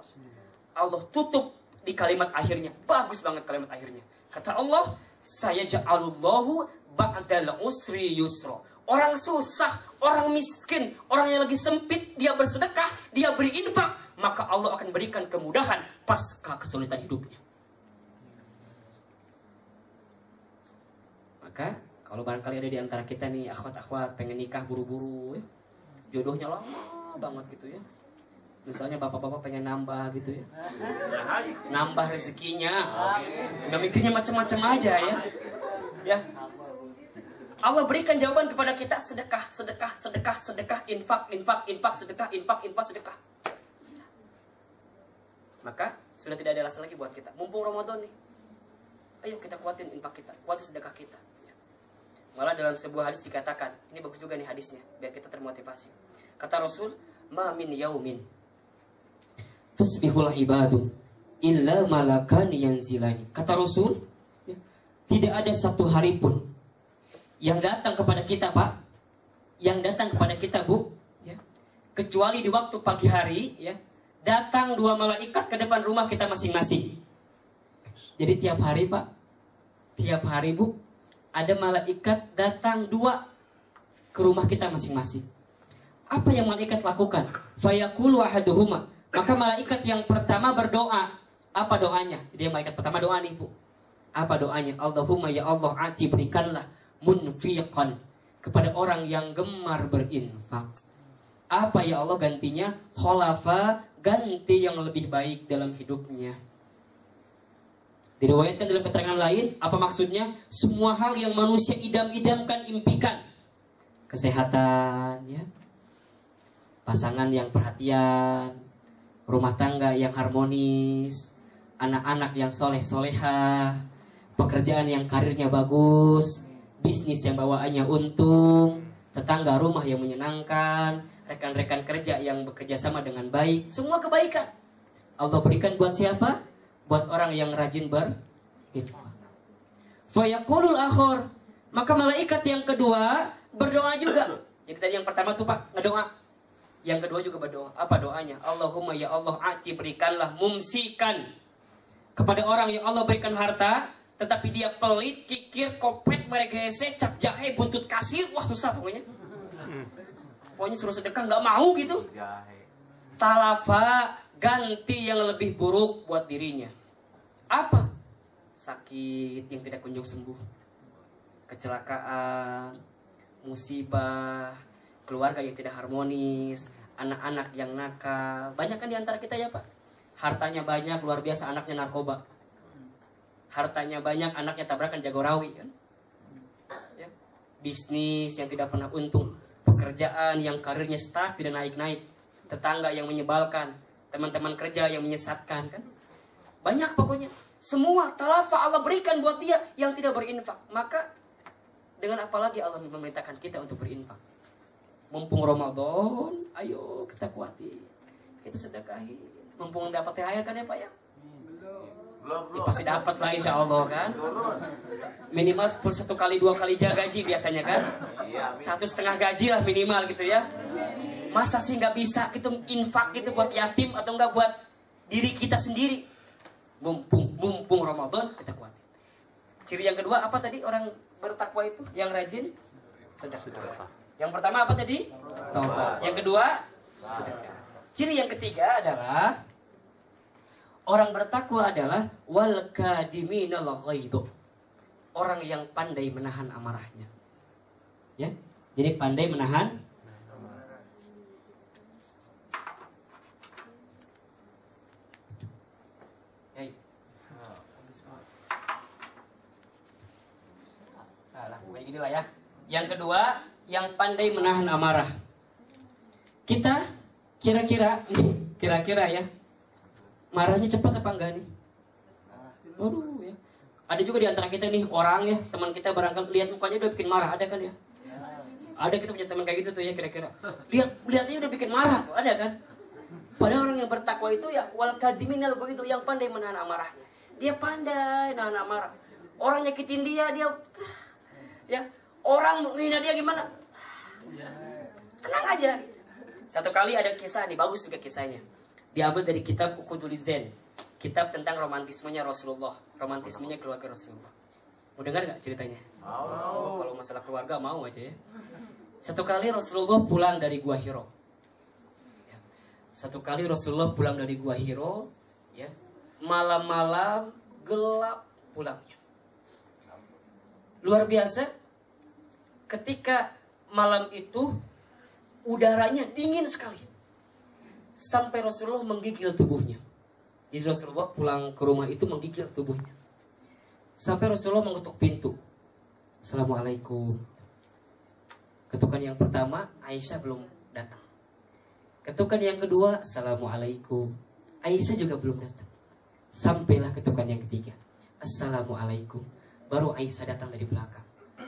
Allah tutup di kalimat akhirnya. Bagus banget kalimat akhirnya. Kata Allah, saya ja'alullahu ba'dal usri yusra. Orang susah, orang miskin, orang yang lagi sempit, dia bersedekah, dia beri infak, maka Allah akan berikan kemudahan pasca kesulitan hidupnya. Maka kalau barangkali ada di antara kita nih akhwat-akhwat pengen nikah buru-buru ya. Jodohnya lama banget gitu ya. Misalnya bapak-bapak pengen nambah gitu ya. Nambah rezekinya. Nggak mikirnya macam-macam aja ya. Ya. Allah berikan jawaban kepada kita sedekah, sedekah, sedekah, sedekah, infak, infak, infak, sedekah, infak, infak, sedekah. Maka sudah tidak ada alasan lagi buat kita. Mumpung Ramadan nih. Ayo kita kuatin infak kita, kuatin sedekah kita. Malah dalam sebuah hadis dikatakan, ini bagus juga nih hadisnya, biar kita termotivasi. Kata Rasul, ma min yaumin tusbihul ibadu illa malakan yanzilani. Kata Rasul, ya, tidak ada satu hari pun yang datang kepada kita, Pak, yang datang kepada kita, Bu, ya, kecuali di waktu pagi hari, ya, datang 2 malaikat ke depan rumah kita masing-masing. Jadi tiap hari, Pak, tiap hari, Bu, ada malaikat datang 2 ke rumah kita masing-masing. Apa yang malaikat lakukan? Fayaqulu ahaduhuma. Maka malaikat yang pertama berdoa. Apa doanya? Dia malaikat pertama doa nih, Bu. Apa doanya? Allahumma ya Allah, ati berikanlah munfiqan kepada orang yang gemar berinfak. Apa ya Allah gantinya? Khulafa, ganti yang lebih baik dalam hidupnya. Diriwayatkan dalam keterangan lain, apa maksudnya? Semua hal yang manusia idam-idamkan, impikan. Kesehatan, ya, pasangan yang perhatian, rumah tangga yang harmonis, anak-anak yang soleh-solehah, pekerjaan yang karirnya bagus, bisnis yang bawaannya untung, tetangga rumah yang menyenangkan, rekan-rekan kerja yang bekerja sama dengan baik. Semua kebaikan Allah berikan buat siapa? Buat orang yang rajin berinfak. Fayaqulul akhar, maka malaikat yang kedua berdoa juga. Jadi tadi yang pertama tuh, Pak, ngedoa. Yang kedua juga berdoa. Apa doanya? Allahumma ya Allah, ati berikanlah mumsikan kepada orang yang Allah berikan harta, tetapi dia pelit, kikir, kopet, meregese, cap jahe, buntut kasir. Wah, susah pokoknya. Pokoknya suruh sedekah nggak mau gitu. Talafa, ganti yang lebih buruk buat dirinya. Apa? Sakit yang tidak kunjung sembuh, kecelakaan, musibah, keluarga yang tidak harmonis, anak-anak yang nakal. Banyak kan diantara kita ya, Pak? Hartanya banyak, luar biasa, anaknya narkoba. Hartanya banyak, anaknya tabrakan jagorawi kan? Ya. Bisnis yang tidak pernah untung, pekerjaan yang karirnya stuck, tidak naik-naik, tetangga yang menyebalkan, teman-teman kerja yang menyesatkan kan? Banyak pokoknya. Semua talafa Allah berikan buat dia yang tidak berinfak. Maka dengan apa lagi Allah memerintahkan kita untuk berinfak? Mumpung Ramadan, ayo kita kuati, kita sedekahi. Mumpung dapat THR kan ya, Pak ya? Ya, pasti dapat lah insya Allah kan. Minimal 1 kali 2 kali gaji biasanya kan. 1,5 gaji lah minimal gitu ya. Masa sih nggak bisa gitu infak gitu buat yatim atau nggak buat diri kita sendiri? Mumpung Ramadan kita kuatin. Ciri yang kedua apa tadi orang bertakwa itu? Yang rajin sedekah. Yang pertama apa tadi? Taubat. Yang kedua sedekah. Ciri yang ketiga adalah orang bertakwa adalah wal kadiminal ghaidh. Orang yang pandai menahan amarahnya. Ya. Jadi pandai menahan. Kayak ginilah ya. Yang kedua, yang pandai menahan amarah. Kita kira-kira ya, marahnya cepat apa enggak nih? Waduh ya. Ada juga di antara kita nih orang ya, teman kita barangkali lihat mukanya udah bikin marah, ada kan ya? Ada, kita punya teman kayak gitu tuh ya kira-kira. Lihatnya udah bikin marah tuh, ada kan? Padahal orang yang bertakwa itu ya wal kadiminal begitu, yang pandai menahan amarahnya. Dia pandai menahan amarah. Orang nyakitin dia ya, orang menghina dia gimana? Tenang aja. Satu kali ada kisah nih, bagus juga kisahnya. Diambil dari kitab Uqudul Zen, kitab tentang romantismenya Rasulullah, romantismenya keluarga Rasulullah. Mau dengar nggak ceritanya? Kalau masalah keluarga mau aja ya. Satu kali Rasulullah pulang dari Gua Hiro. Ya. Satu kali Rasulullah pulang dari Gua Hiro, ya, malam-malam gelap pulangnya. Luar biasa, ketika malam itu udaranya dingin sekali. Sampai Rasulullah menggigil tubuhnya. Jadi Rasulullah pulang ke rumah itu menggigil tubuhnya. Sampai Rasulullah mengetuk pintu. Assalamualaikum. Ketukan yang pertama, Aisyah belum datang. Ketukan yang kedua, Assalamualaikum. Aisyah juga belum datang. Sampailah ketukan yang ketiga, Assalamualaikum. Baru Aisyah datang dari belakang.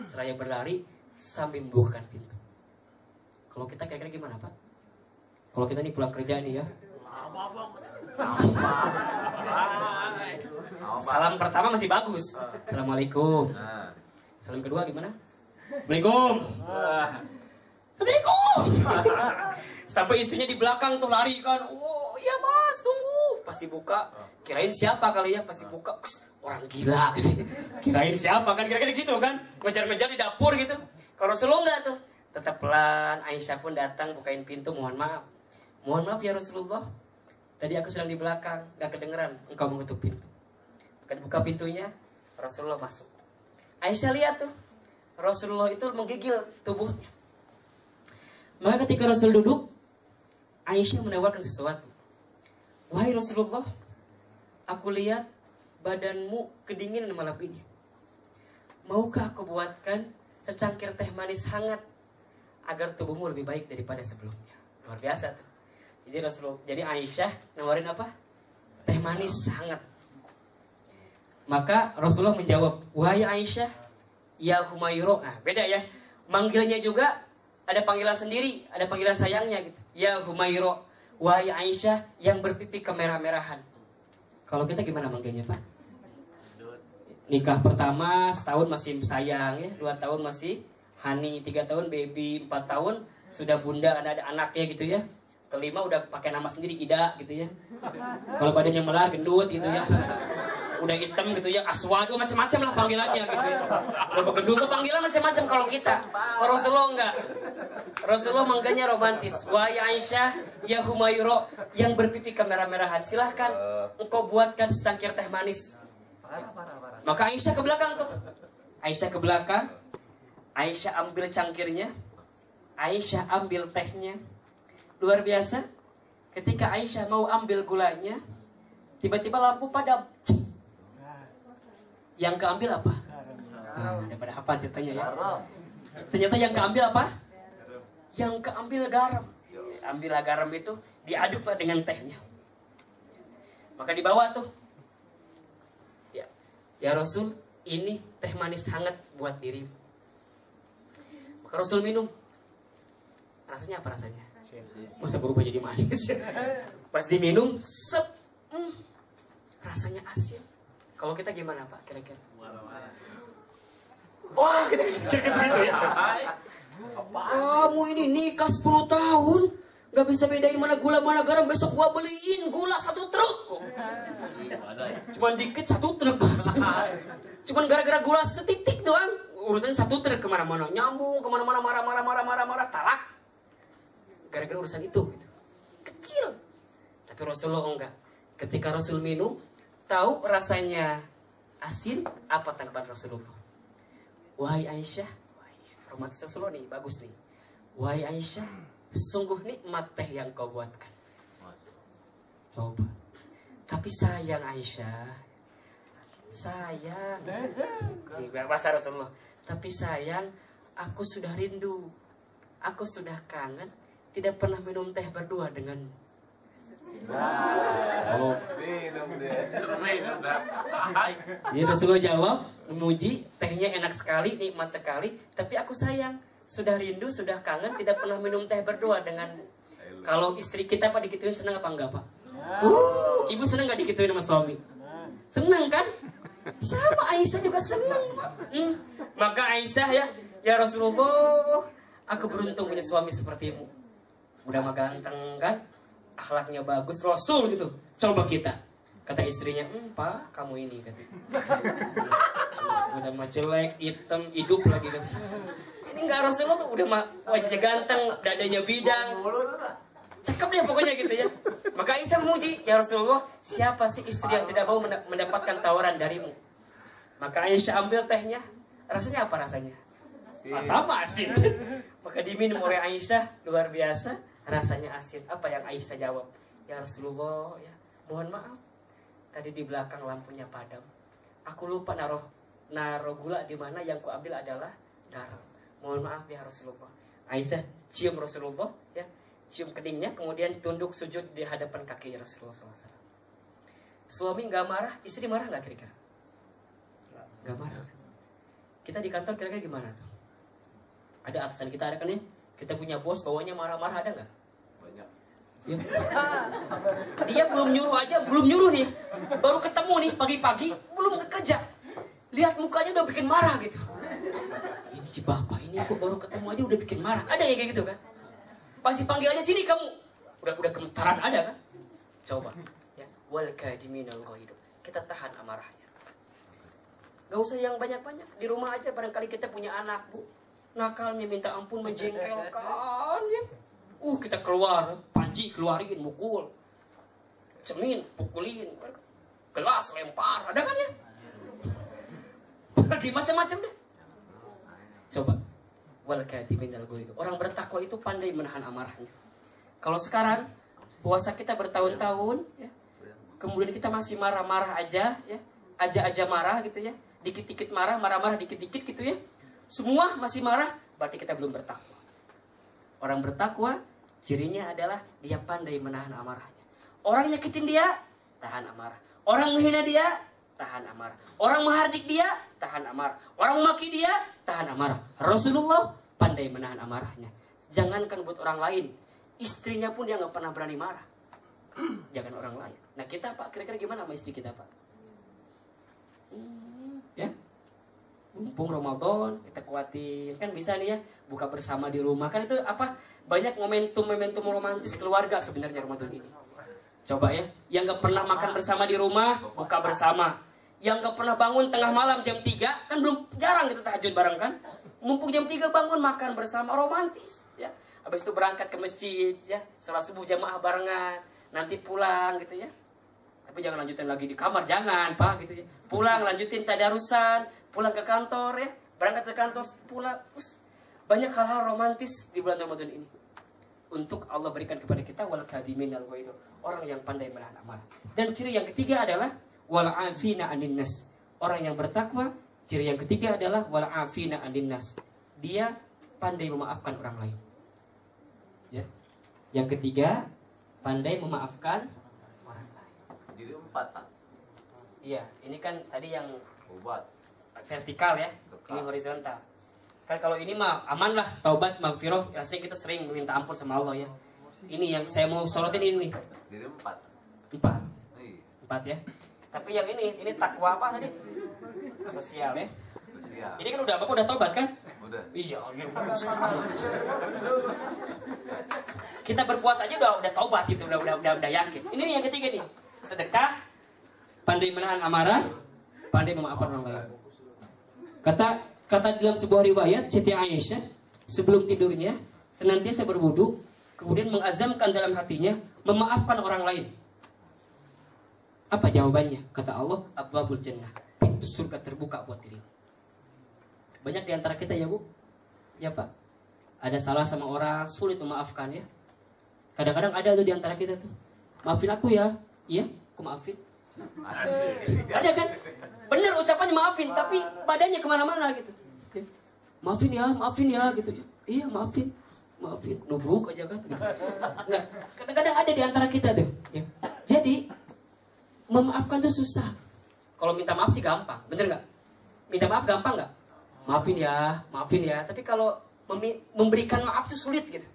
Seraya berlari sambil membukakan pintu. Kalau kita kira-kira gimana, Pak? Kalau kita nih pulang kerja nih ya. Salam pertama masih bagus. Assalamualaikum. Salam kedua gimana? Assalamualaikum. Assalamualaikum. Sampai istrinya di belakang tuh lari kan. Oh iya mas, tunggu. Pasti buka. Kirain siapa kali ya? Pasti buka. Orang gila. Kirain siapa kan? Kira-kira gitu kan? Ngejar-ngejar di dapur gitu. Kalau Rasulullah enggak tuh. Tetap pelan. Aisyah pun datang bukain pintu. Mohon maaf. Mohon maaf ya Rasulullah. Tadi aku sedang di belakang. Gak kedengeran. Engkau menutup pintu. Bukan buka pintunya. Rasulullah masuk. Aisyah lihat tuh. Rasulullah itu menggigil tubuhnya. Maka ketika Rasul duduk, Aisyah menawarkan sesuatu. Wahai Rasulullah, aku lihat badanmu kedinginan malam ini. Maukah aku buatkan secangkir teh manis hangat agar tubuhmu lebih baik daripada sebelumnya? Luar biasa tuh. Jadi Aisyah nawarin apa? Teh manis hangat. Maka Rasulullah menjawab, wahai Aisyah, ya Humayro. Nah, beda ya. Manggilnya juga ada panggilan sendiri, ada panggilan sayangnya gitu. Ya Humayro, wahai Aisyah yang berpipi kemerah-merahan. Kalau kita gimana manggilnya Pak? Nikah pertama setahun masih sayang ya, 2 tahun masih honey, 3 tahun baby, 4 tahun sudah bunda, ada anaknya gitu ya. Kelima udah pakai nama sendiri Ida gitu ya. Kalau badannya melar gendut gitu ya. Udah hitam gitu ya, aswado macam-macam lah panggilannya gitu ya. Kalau gendut tuh panggilan macam-macam kalau kita. Kalau Rasulullah enggak. Rasulullah manggilnya romantis. Wahai Aisyah, ya Humayro yang berpipi kemerah-merahan, silahkan engkau buatkan secangkir teh manis. Maka Aisyah ke belakang tuh. Aisyah ke belakang. Aisyah ambil cangkirnya. Aisyah ambil tehnya. Luar biasa. Ketika Aisyah mau ambil gulanya, tiba-tiba lampu padam. Yang keambil apa? Daripada apa ceritanya ya? Ternyata yang keambil apa? Yang keambil garam. Ambillah garam itu, diaduklah dengan tehnya. Maka dibawa tuh. Ya Rasul, ini teh manis hangat buat dirimu. Maka Rasul minum. Rasanya apa rasanya? Masa berubah jadi manis? Pas diminum, set, rasanya asin. Kalau kita gimana Pak kira-kira? Wah, kita begitu ya. Kamu ini nikah 10 tahun, gak bisa bedain mana gula mana garam. Besok gua beliin gula 1 truk. Cuman dikit 1 truk. Cuman gara-gara gula setitik doang, urusannya 1 truk kemana-mana. Nyambung kemana-mana, marah-marah, talak. Gara-gara urusan itu gitu. Kecil. Tapi Rasulullah enggak. Ketika Rasul minum, tahu rasanya asin, apa tanggapan Rasulullah? Wahai Aisyah, romantis Rasulullah nih, bagus nih. Wahai Aisyah, sungguh nikmat teh yang kau buatkan. Coba. Tapi sayang Aisyah, sayang. Ini bahasa Rasulullah. Tapi sayang, aku sudah rindu, aku sudah kangen, tidak pernah minum teh berdua denganmu. Oh. Jadi Rasulullah jawab, memuji, tehnya enak sekali, nikmat sekali, tapi aku sayang, sudah rindu, sudah kangen, tidak pernah minum teh berdua dengan. Kalau istri kita Pak digituin senang apa enggak Pak? Ibu senang nggak digituin sama suami? Senang kan? Sama Aisyah juga senang Pak. Maka Aisyah ya Rasulullah, aku beruntung punya suami sepertimu. Udah mah ganteng kan? Akhlaknya bagus, Rasul gitu. Coba kita. Kata istrinya, Pak, kamu ini katanya. Udah mah jelek, hitam, hidup lagi katanya. Ini enggak, Rasulullah tuh udah mah wajahnya ganteng, dadanya bidang. Cakep deh pokoknya gitu ya. Maka Aisyah memuji, ya Rasulullah, siapa sih istri yang tidak mau mendapatkan tawaran darimu? Maka Aisyah ambil tehnya. Rasanya apa rasanya? Sama asin. Maka diminum oleh Aisyah, luar biasa. Rasanya asin. Apa yang Aisyah jawab? Ya Rasulullah, ya, mohon maaf. Tadi di belakang lampunya padam. Aku lupa naruh gula di mana, yang ku ambil adalah garam. Mohon maaf ya Rasulullah. Aisyah cium Rasulullah, ya, cium kedingnya, kemudian tunduk sujud di hadapan kaki Rasulullah SAW. Suami nggak marah, istri marah nggak kira-kira? Nggak marah. Kita di kantor kira-kira gimana tuh? Ada atasan kita ada kan ya? Kita punya bos, bawahnya marah-marah, ada nggak? Ya. Dia belum nyuruh nih. Baru ketemu nih pagi-pagi, belum kerja. Lihat mukanya udah bikin marah gitu. Ini si bapak ini kok baru ketemu aja udah bikin marah. Ada ya kayak gitu kan? Pasti panggil aja sini kamu. Udah gemetaran ada kan? Coba. Ya. Wal kadiminal ghaidh. Kita tahan amarahnya. Gak usah yang banyak-banyak. Di rumah aja barangkali kita punya anak, Bu. Nakalnya minta ampun, menjengkelkan ya. Kita keluar, panci keluarin, mukul. Cermin, pukulin. Gelas lempar, ada kan ya? Lagi macam-macam deh. Coba. Wal kadiminal ghaidh. Orang bertakwa itu pandai menahan amarahnya. Kalau sekarang puasa kita bertahun-tahun ya. Kemudian kita masih marah-marah aja ya. Aja marah gitu ya. Dikit-dikit marah, marah-marah dikit-dikit gitu ya. Semua masih marah, berarti kita belum bertakwa. Orang bertakwa, cirinya adalah dia pandai menahan amarahnya. Orang nyakitin dia, tahan amarah. Orang menghina dia, tahan amarah. Orang menghardik dia, tahan amarah. Orang memaki dia, tahan amarah. Rasulullah pandai menahan amarahnya. Jangankan buat orang lain, istrinya pun dia nggak pernah berani marah. Jangan orang lain. Nah kita Pak, kira-kira gimana sama istri kita Pak? Ya, mumpung Ramadan kita kuatin kan bisa nih ya buka bersama di rumah kan itu apa banyak momentum romantis keluarga sebenarnya Ramadan ini. Coba ya, yang nggak pernah makan bersama di rumah buka bersama, yang nggak pernah bangun tengah malam jam 3 kan belum jarang kita tahajud bareng kan, mumpung jam 3 bangun makan bersama romantis ya, habis itu berangkat ke masjid ya, sholat subuh jamaah barengan, nanti pulang gitu ya. Tapi jangan lanjutin lagi di kamar, jangan Pak gitu ya. Pulang lanjutin tadarusan, pulang ke kantor ya, berangkat ke kantor, pulang. Banyak hal-hal romantis di bulan Ramadan ini. Untuk Allah berikan kepada kita wal kadiminal ghaidh, orang yang pandai menahan amarah. Dan ciri yang ketiga adalah wal afina 'anil nas. Orang yang bertakwa, ciri yang ketiga adalah wal afina 'anil nas. Dia pandai memaafkan orang lain. Ya. Yang ketiga, pandai memaafkan orang lain. Jadi 4. Iya, ini kan tadi yang Obat. vertikal ya, ini horizontal. Kan kalau ini mah aman lah, taubat, maghfirah, rasanya kita sering meminta ampun sama Allah ya. Ini yang saya mau sorotin ini nih. Jadi 4. 4 ya. Tapi yang ini takwa apa tadi? Sosial ya. Sosial. Ini kan Bapak udah taubat kan? Udah. Iya, kita berpuasa aja udah taubat gitu, udah yakin. Ini yang ketiga nih. Sedekah, pandai menahan amarah, pandai memaafkan orang lain. Kata dalam sebuah riwayat Siti Aisyah sebelum tidurnya senantiasa berwudu, kemudian mengazamkan dalam hatinya memaafkan orang lain. Apa jawabannya? Kata Allah, abwabul jannah, pintu surga terbuka buat dirimu. Banyak di antara kita ya Bu, ya Pak, ada salah sama orang sulit memaafkan ya. Kadang-kadang ada tuh di antara kita tuh, maafin aku ya, iya, aku maafin. Ada kan? Bener ucapannya maafin, tapi badannya kemana-mana gitu. Maafin ya gitu. Iya maafin, nubruk aja kan. Gitu. Nah, kadang-kadang ada di antara kita tuh. Ya. Jadi memaafkan tuh susah. Kalau minta maaf sih gampang, bener nggak? Minta maaf gampang nggak? Maafin ya. Tapi kalau memberikan maaf tuh sulit gitu.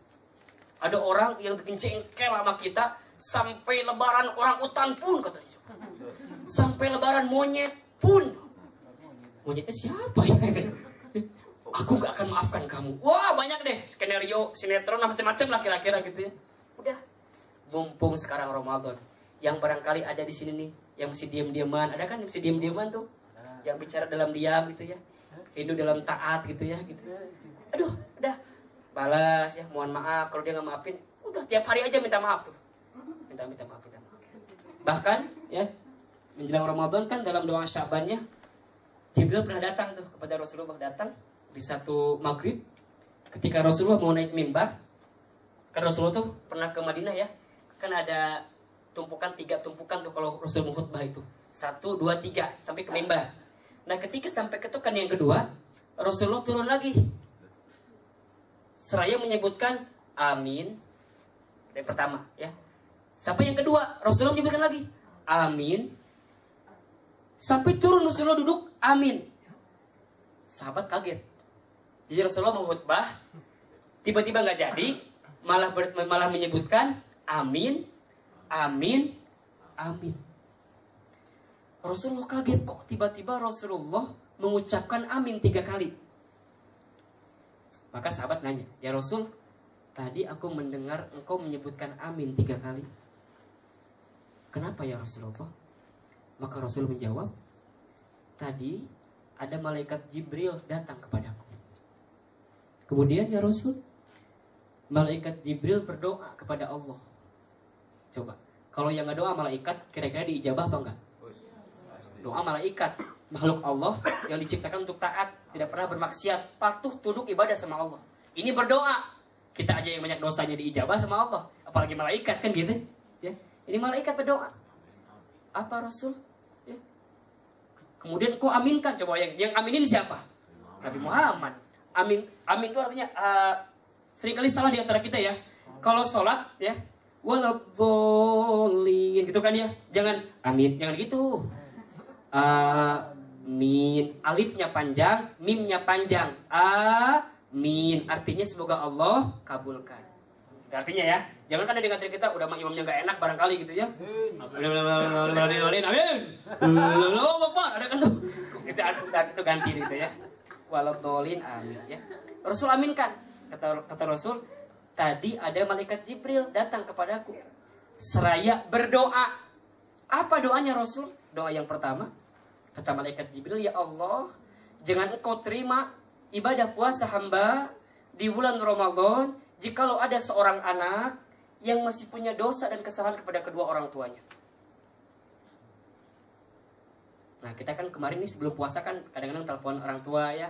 Ada orang yang bikin jengkel sama kita sampai lebaran orang utan pun katanya. Sampai lebaran monyet pun. Monyetnya siapa ya? Aku gak akan maafkan kamu. Wah banyak deh skenario sinetron macam-macam lah kira-kira gitu ya. Udah. Mumpung sekarang Ramadan, yang barangkali ada di sini nih, yang masih diam-diaman, ada kan yang masih diam-diaman tuh, yang bicara dalam diam gitu ya, hidup dalam taat gitu ya, gitu. Aduh, udah balas ya, mohon maaf kalau dia nggak maafin, udah tiap hari aja minta maaf tuh, minta maaf. Bahkan ya menjelang Ramadan kan dalam doa Syabannya, Jibril pernah datang tuh kepada Rasulullah, datang di satu maghrib, ketika Rasulullah mau naik mimbar, kan Rasulullah tuh pernah ke Madinah ya, kan ada tiga tumpukan tuh kalau Rasul mau khutbah itu 1, 2, 3 sampai ke mimbar. Nah ketika sampai ketukan yang kedua, Rasulullah turun lagi seraya menyebutkan amin dari pertama ya, sampai yang kedua Rasulullah menyebutkan lagi amin, sampai turun Rasulullah duduk amin. Sahabat kaget. Jadi Rasulullah mau khutbah tiba-tiba nggak jadi, malah menyebutkan Amin, amin, amin. Rasulullah kaget kok tiba-tiba Rasulullah mengucapkan amin 3 kali. Maka sahabat nanya, ya Rasul, tadi aku mendengar engkau menyebutkan amin 3 kali. Kenapa ya Rasulullah? Maka Rasul menjawab, tadi ada malaikat Jibril datang kepadaku. Kemudian ya Rasul, malaikat Jibril berdoa kepada Allah. Coba, kalau yang nggak doa malaikat, kira-kira diijabah apa enggak? Doa malaikat, makhluk Allah yang diciptakan untuk taat, tidak pernah bermaksiat, patuh, tunduk, ibadah sama Allah. Ini berdoa, kita aja yang banyak dosanya diijabah sama Allah, apalagi malaikat kan gitu. Ya, ini malaikat berdoa. Apa Rasul? Ya. Kemudian kau aminkan, coba yang aminin siapa? Nabi Muhammad. Amin itu artinya seringkali salah di antara kita ya. Kalau sholat ya, waladhdallin gitu kan ya. Jangan amin, jangan gitu. Amin, alifnya panjang, mimnya panjang. Amin, artinya semoga Allah kabulkan. Artinya ya, jangan kan ada di antara kita udah imamnya nggak enak barangkali gitu ya. Amin. Allahu Akbar, ada kan tuh. Itu ganti gitu ya. Waladhdallin, amin ya. Rasul aminkan. Kata Rasul, tadi ada malaikat Jibril datang kepadaku seraya berdoa. Apa doanya Rasul? Doa yang pertama, kata malaikat Jibril, ya Allah, jangan engkau terima ibadah puasa hamba di bulan Ramadan jikalau ada seorang anak yang masih punya dosa dan kesalahan kepada kedua orang tuanya. Nah, kita kan kemarin nih sebelum puasa kan kadang-kadang telepon orang tua ya.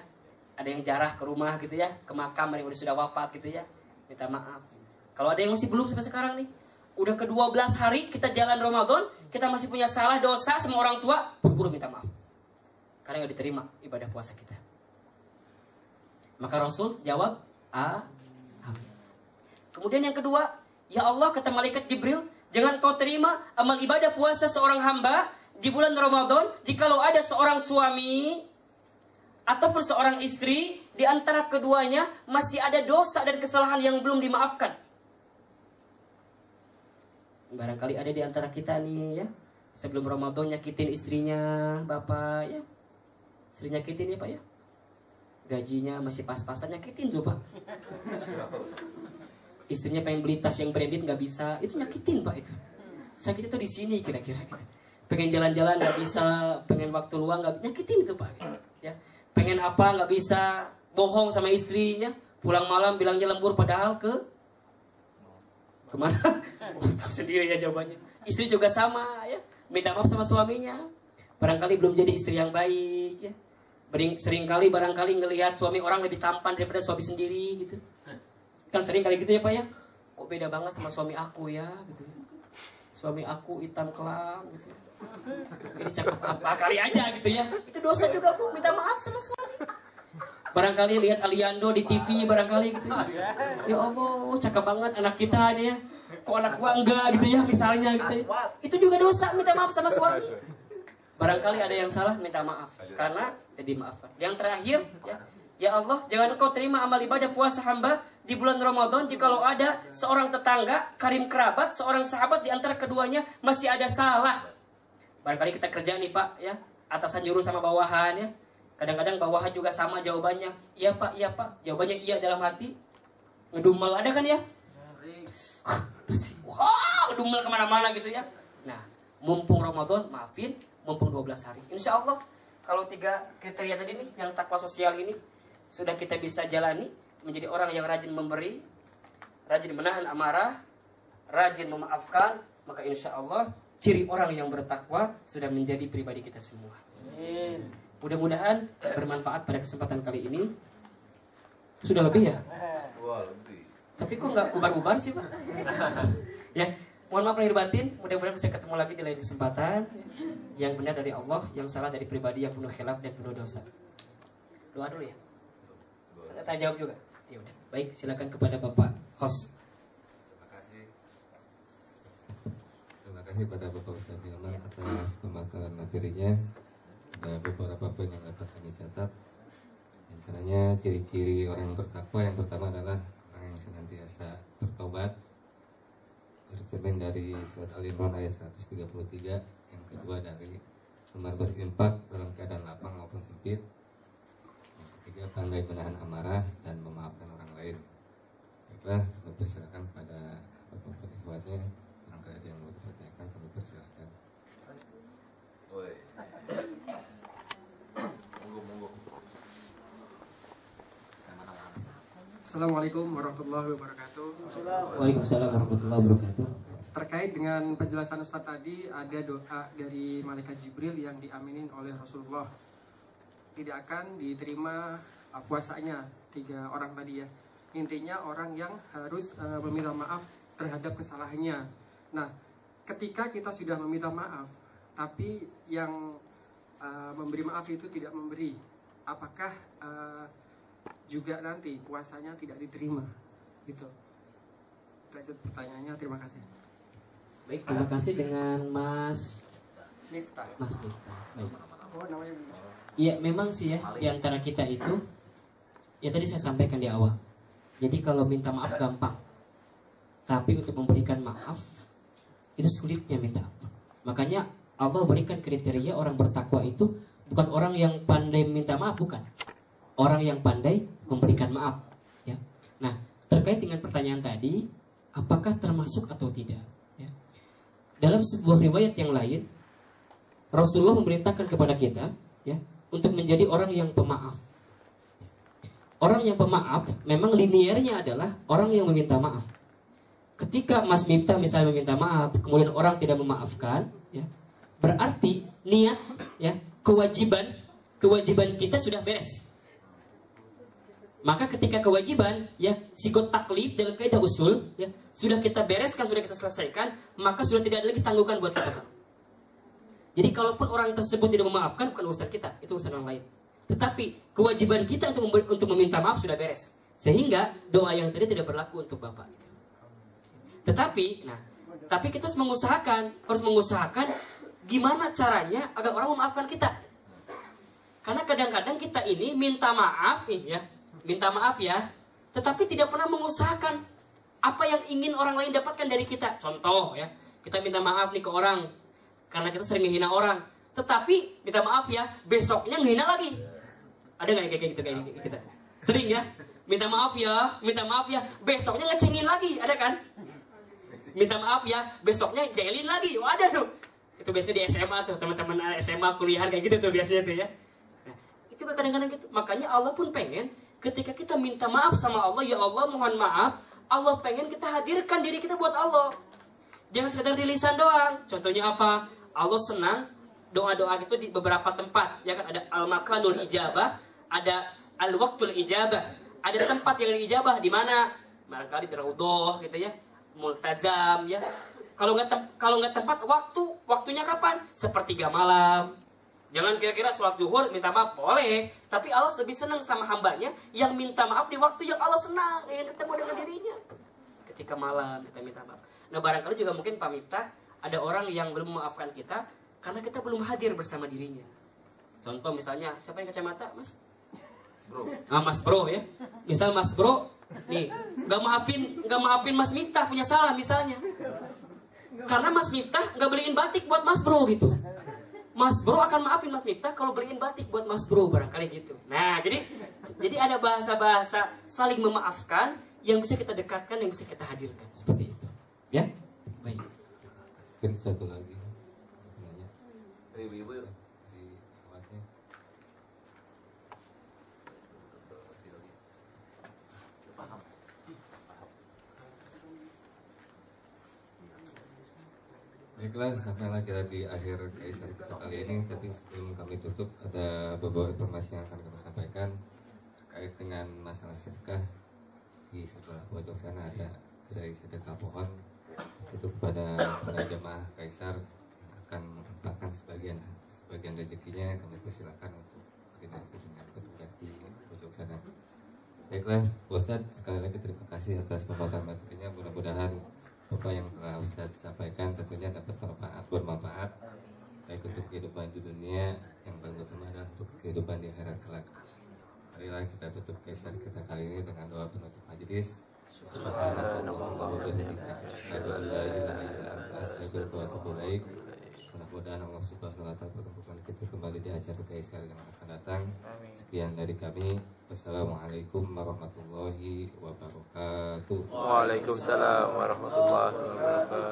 Ada yang jarah ke rumah gitu ya, ke makam yang sudah wafat gitu ya. Minta maaf. Kalau ada yang masih belum sampai sekarang nih, udah ke-12 hari kita jalan Ramadan, kita masih punya salah dosa sama orang tua, buru-buru minta maaf. Karena nggak diterima ibadah puasa kita. Maka Rasul jawab, amin. Kemudian yang kedua, ya Allah, kata malaikat Jibril, jangan kau terima amal ibadah puasa seorang hamba di bulan Ramadan jikalau ada seorang suami ataupun seorang istri di antara keduanya masih ada dosa dan kesalahan yang belum dimaafkan. Barangkali ada di antara kita nih ya, sebelum Ramadan nyakitin istrinya, bapak ya. Sering nyakitin ya pak ya. Gajinya masih pas-pasan, nyakitin tuh pak. Istrinya pengen beli tas yang branded nggak bisa, itu nyakitin pak itu. Sakit itu di sini kira-kira gitu. Pengen jalan-jalan nggak bisa, pengen waktu luang nggak, nyakitin itu pak. Ya. Pengen apa nggak bisa, bohong sama istrinya, pulang malam bilangnya lembur padahal kemana? Tahu sendiri ya jawabannya. Istri juga sama ya, minta maaf sama suaminya. Barangkali belum jadi istri yang baik ya. Seringkali barangkali ngelihat suami orang lebih tampan daripada suami sendiri gitu. Kan sering kali gitu ya pak ya. Kok beda banget sama suami aku ya gitu. Suami aku hitam kelam gitu. Ini cakep apa kali aja gitu ya. Itu dosa juga bu, minta maaf sama suami. Barangkali lihat Aliando di TV barangkali gitu ya. Ya Allah, cakep banget anak kita nih ya. Kok anak gua enggak gitu ya misalnya gitu ya. Itu juga dosa, minta maaf sama suami. Barangkali ada yang salah, minta maaf karena dimaafkan. Yang terakhir ya, ya Allah, jangan Engkau terima amal ibadah puasa hamba di bulan Ramadan jikalau ada seorang tetangga, karim kerabat, seorang sahabat di antara keduanya masih ada salah. Barangkali kita kerja nih pak ya, atasan nyuruh sama bawahan ya. Kadang-kadang bawahan juga sama jawabannya, iya pak, iya pak. Jawabannya iya dalam hati, ngedumel ada kan ya? Wah, ngedumel kemana-mana gitu ya. Nah, mumpung Ramadan, maafin, mumpung 12 hari. Insya Allah, kalau 3 kriteria tadi nih, yang takwa sosial ini, sudah kita bisa jalani, menjadi orang yang rajin memberi, rajin menahan amarah, rajin memaafkan, maka insya Allah, ciri orang yang bertakwa sudah menjadi pribadi kita semua. Mudah-mudahan bermanfaat pada kesempatan kali ini. Sudah lebih ya? Wah, lebih. Tapi kok nggak bubar-bubar sih pak? Ya, mohon maaf lahir batin. Mudah-mudahan bisa ketemu lagi di lain kesempatan. Yang benar dari Allah, yang salah dari pribadi yang penuh khilaf dan penuh dosa. Doa dulu ya. Tanya jawab juga. Ya udah. Baik, silakan kepada Bapak host. Terima kasih pada Bapak Ustaz Hilman atas pemaparan materinya. Ada beberapa poin yang dapat kami catat. Antaranya ciri-ciri orang yang bertakwa, yang pertama adalah orang yang senantiasa bertobat, tercermin dari surat Al-Imran ayat 133, yang kedua dari gemar berinfak dalam keadaan lapang maupun sempit, yang ketiga pandai menahan amarah dan memaafkan orang lain. Baiklah, kami persilakan pada bapak-bapak ikhwatnya, barangkali ada yang mau dipertanyakan, kami persilakan. Woi. Monggo. Assalamualaikum warahmatullahi wabarakatuh. Waalaikumsalam warahmatullahi wabarakatuh. Terkait dengan penjelasan Ustadz tadi, ada doa dari malaikat Jibril yang diaminin oleh Rasulullah. Tidak akan diterima puasanya 3 orang tadi ya. Intinya orang yang harus meminta maaf terhadap kesalahannya. Nah, ketika kita sudah meminta maaf, tapi yang memberi maaf itu tidak memberi, apakah juga nanti puasanya tidak diterima? Gitu. Lanjut pertanyaannya, terima kasih. Baik, terima kasih dengan Mas Miftah. Miftah. Baik. Oh, namanya Iya, memang sih ya, di antara kita itu, ya tadi saya sampaikan di awal. Jadi kalau minta maaf gampang, tapi untuk memberikan maaf itu sulitnya minta ampun. Makanya Allah berikan kriteria orang bertakwa itu bukan orang yang pandai minta maaf, bukan. Orang yang pandai memberikan maaf. Ya. Nah, terkait dengan pertanyaan tadi, apakah termasuk atau tidak? Ya. Dalam sebuah riwayat yang lain, Rasulullah memerintahkan kepada kita, ya, untuk menjadi orang yang pemaaf. Orang yang pemaaf memang linearnya adalah orang yang meminta maaf. Ketika Mas Miftah misalnya meminta maaf, kemudian orang tidak memaafkan, ya, berarti niat, ya, kewajiban kita sudah beres. Maka ketika kewajiban, ya, sikot taklif dalam kaidah usul, ya, sudah kita bereskan, sudah kita selesaikan, maka sudah tidak ada lagi tanggungan buat kita. Jadi kalaupun orang tersebut tidak memaafkan, bukan urusan kita, itu urusan orang lain. Tetapi kewajiban kita untuk meminta maaf sudah beres, sehingga doa yang tadi tidak berlaku untuk Bapak. Tetapi kita harus mengusahakan gimana caranya agar orang memaafkan kita. Karena kadang-kadang kita ini minta maaf ya, tetapi tidak pernah mengusahakan apa yang ingin orang lain dapatkan dari kita. Contoh ya, kita minta maaf nih ke orang karena kita sering menghina orang, tetapi minta maaf ya, besoknya menghina lagi. Ada nggak kayak gitu kayak kita? Sering ya, minta maaf ya, besoknya ngecengin lagi, ada kan? Minta maaf ya, besoknya jailin lagi, waduh tuh. Itu biasanya di SMA tuh, teman-teman SMA kuliahan kayak gitu tuh biasanya tuh ya. Nah, itu kadang-kadang gitu. Makanya Allah pun pengen ketika kita minta maaf sama Allah, ya Allah mohon maaf, Allah pengen kita hadirkan diri kita buat Allah. Jangan sekedar di lisan doang. Contohnya apa? Allah senang doa-doa itu di beberapa tempat, ya kan? Ada al-makanul ijabah, ada al-waqtul ijabah. Ada tempat yang diijabah di mana? Barangkali di raudhah gitu ya, multazam ya. Kalau nggak tempat, waktunya kapan? Sepertiga malam. Jangan kira-kira sholat zuhur minta maaf boleh, tapi Allah lebih senang sama hambanya yang minta maaf di waktu yang Allah senang, yang ketemu dengan dirinya. Ketika malam kita minta maaf. Nah, barangkali juga mungkin Pak Miftah, ada orang yang belum memaafkan kita karena kita belum hadir bersama dirinya. Contoh misalnya, siapa yang kacamata, Mas? Bro. Mas Bro ya. Misal Mas Bro nih, nggak maafin Mas Miftah punya salah misalnya. Karena Mas Miftah nggak beliin batik buat Mas Bro gitu. Mas Bro akan maafin Mas Miftah kalau beliin batik buat Mas Bro, barangkali gitu. Nah, jadi ada bahasa-bahasa saling memaafkan yang bisa kita dekatkan, yang bisa kita hadirkan seperti itu. Ya, baik. Mungkin satu lagi nanya Ibu-ibu yuk. dari awatnya. Paham. Baiklah, sampailah kita di akhir kaisar kita kali ini. Tapi sebelum kami tutup, ada beberapa informasi yang akan kami sampaikan terkait dengan masalah sedekah. Di sebelah pojok sana ada dari sedekah pohon itu kepada para jemaah kaisar yang akan menempatkan sebagian rezekinya. Kami persilakan untuk koordinasi dengan petugas di pojok sana. Baiklah, Ustadz, sekali lagi terima kasih atas pembuatan materinya. Mudah-mudahan apa yang telah Ustadz sampaikan tentunya dapat bermanfaat baik untuk kehidupan di dunia, yang paling utama adalah untuk kehidupan di akhirat kelak. Marilah kita tutup kaisar kita kali ini dengan doa penutup majelis. Subhanakallahumma wa bihamdika asyhadu an la ilaha illa anta astaghfiruka wa atubu ilaik. Mudah-mudahan Allah Subhanahu wa taala pertemukan kita kembali di acara KSL yang akan datang. Sekian dari kami. Wassalamualaikum warahmatullahi wabarakatuh. Waalaikumsalam warahmatullahi wabarakatuh.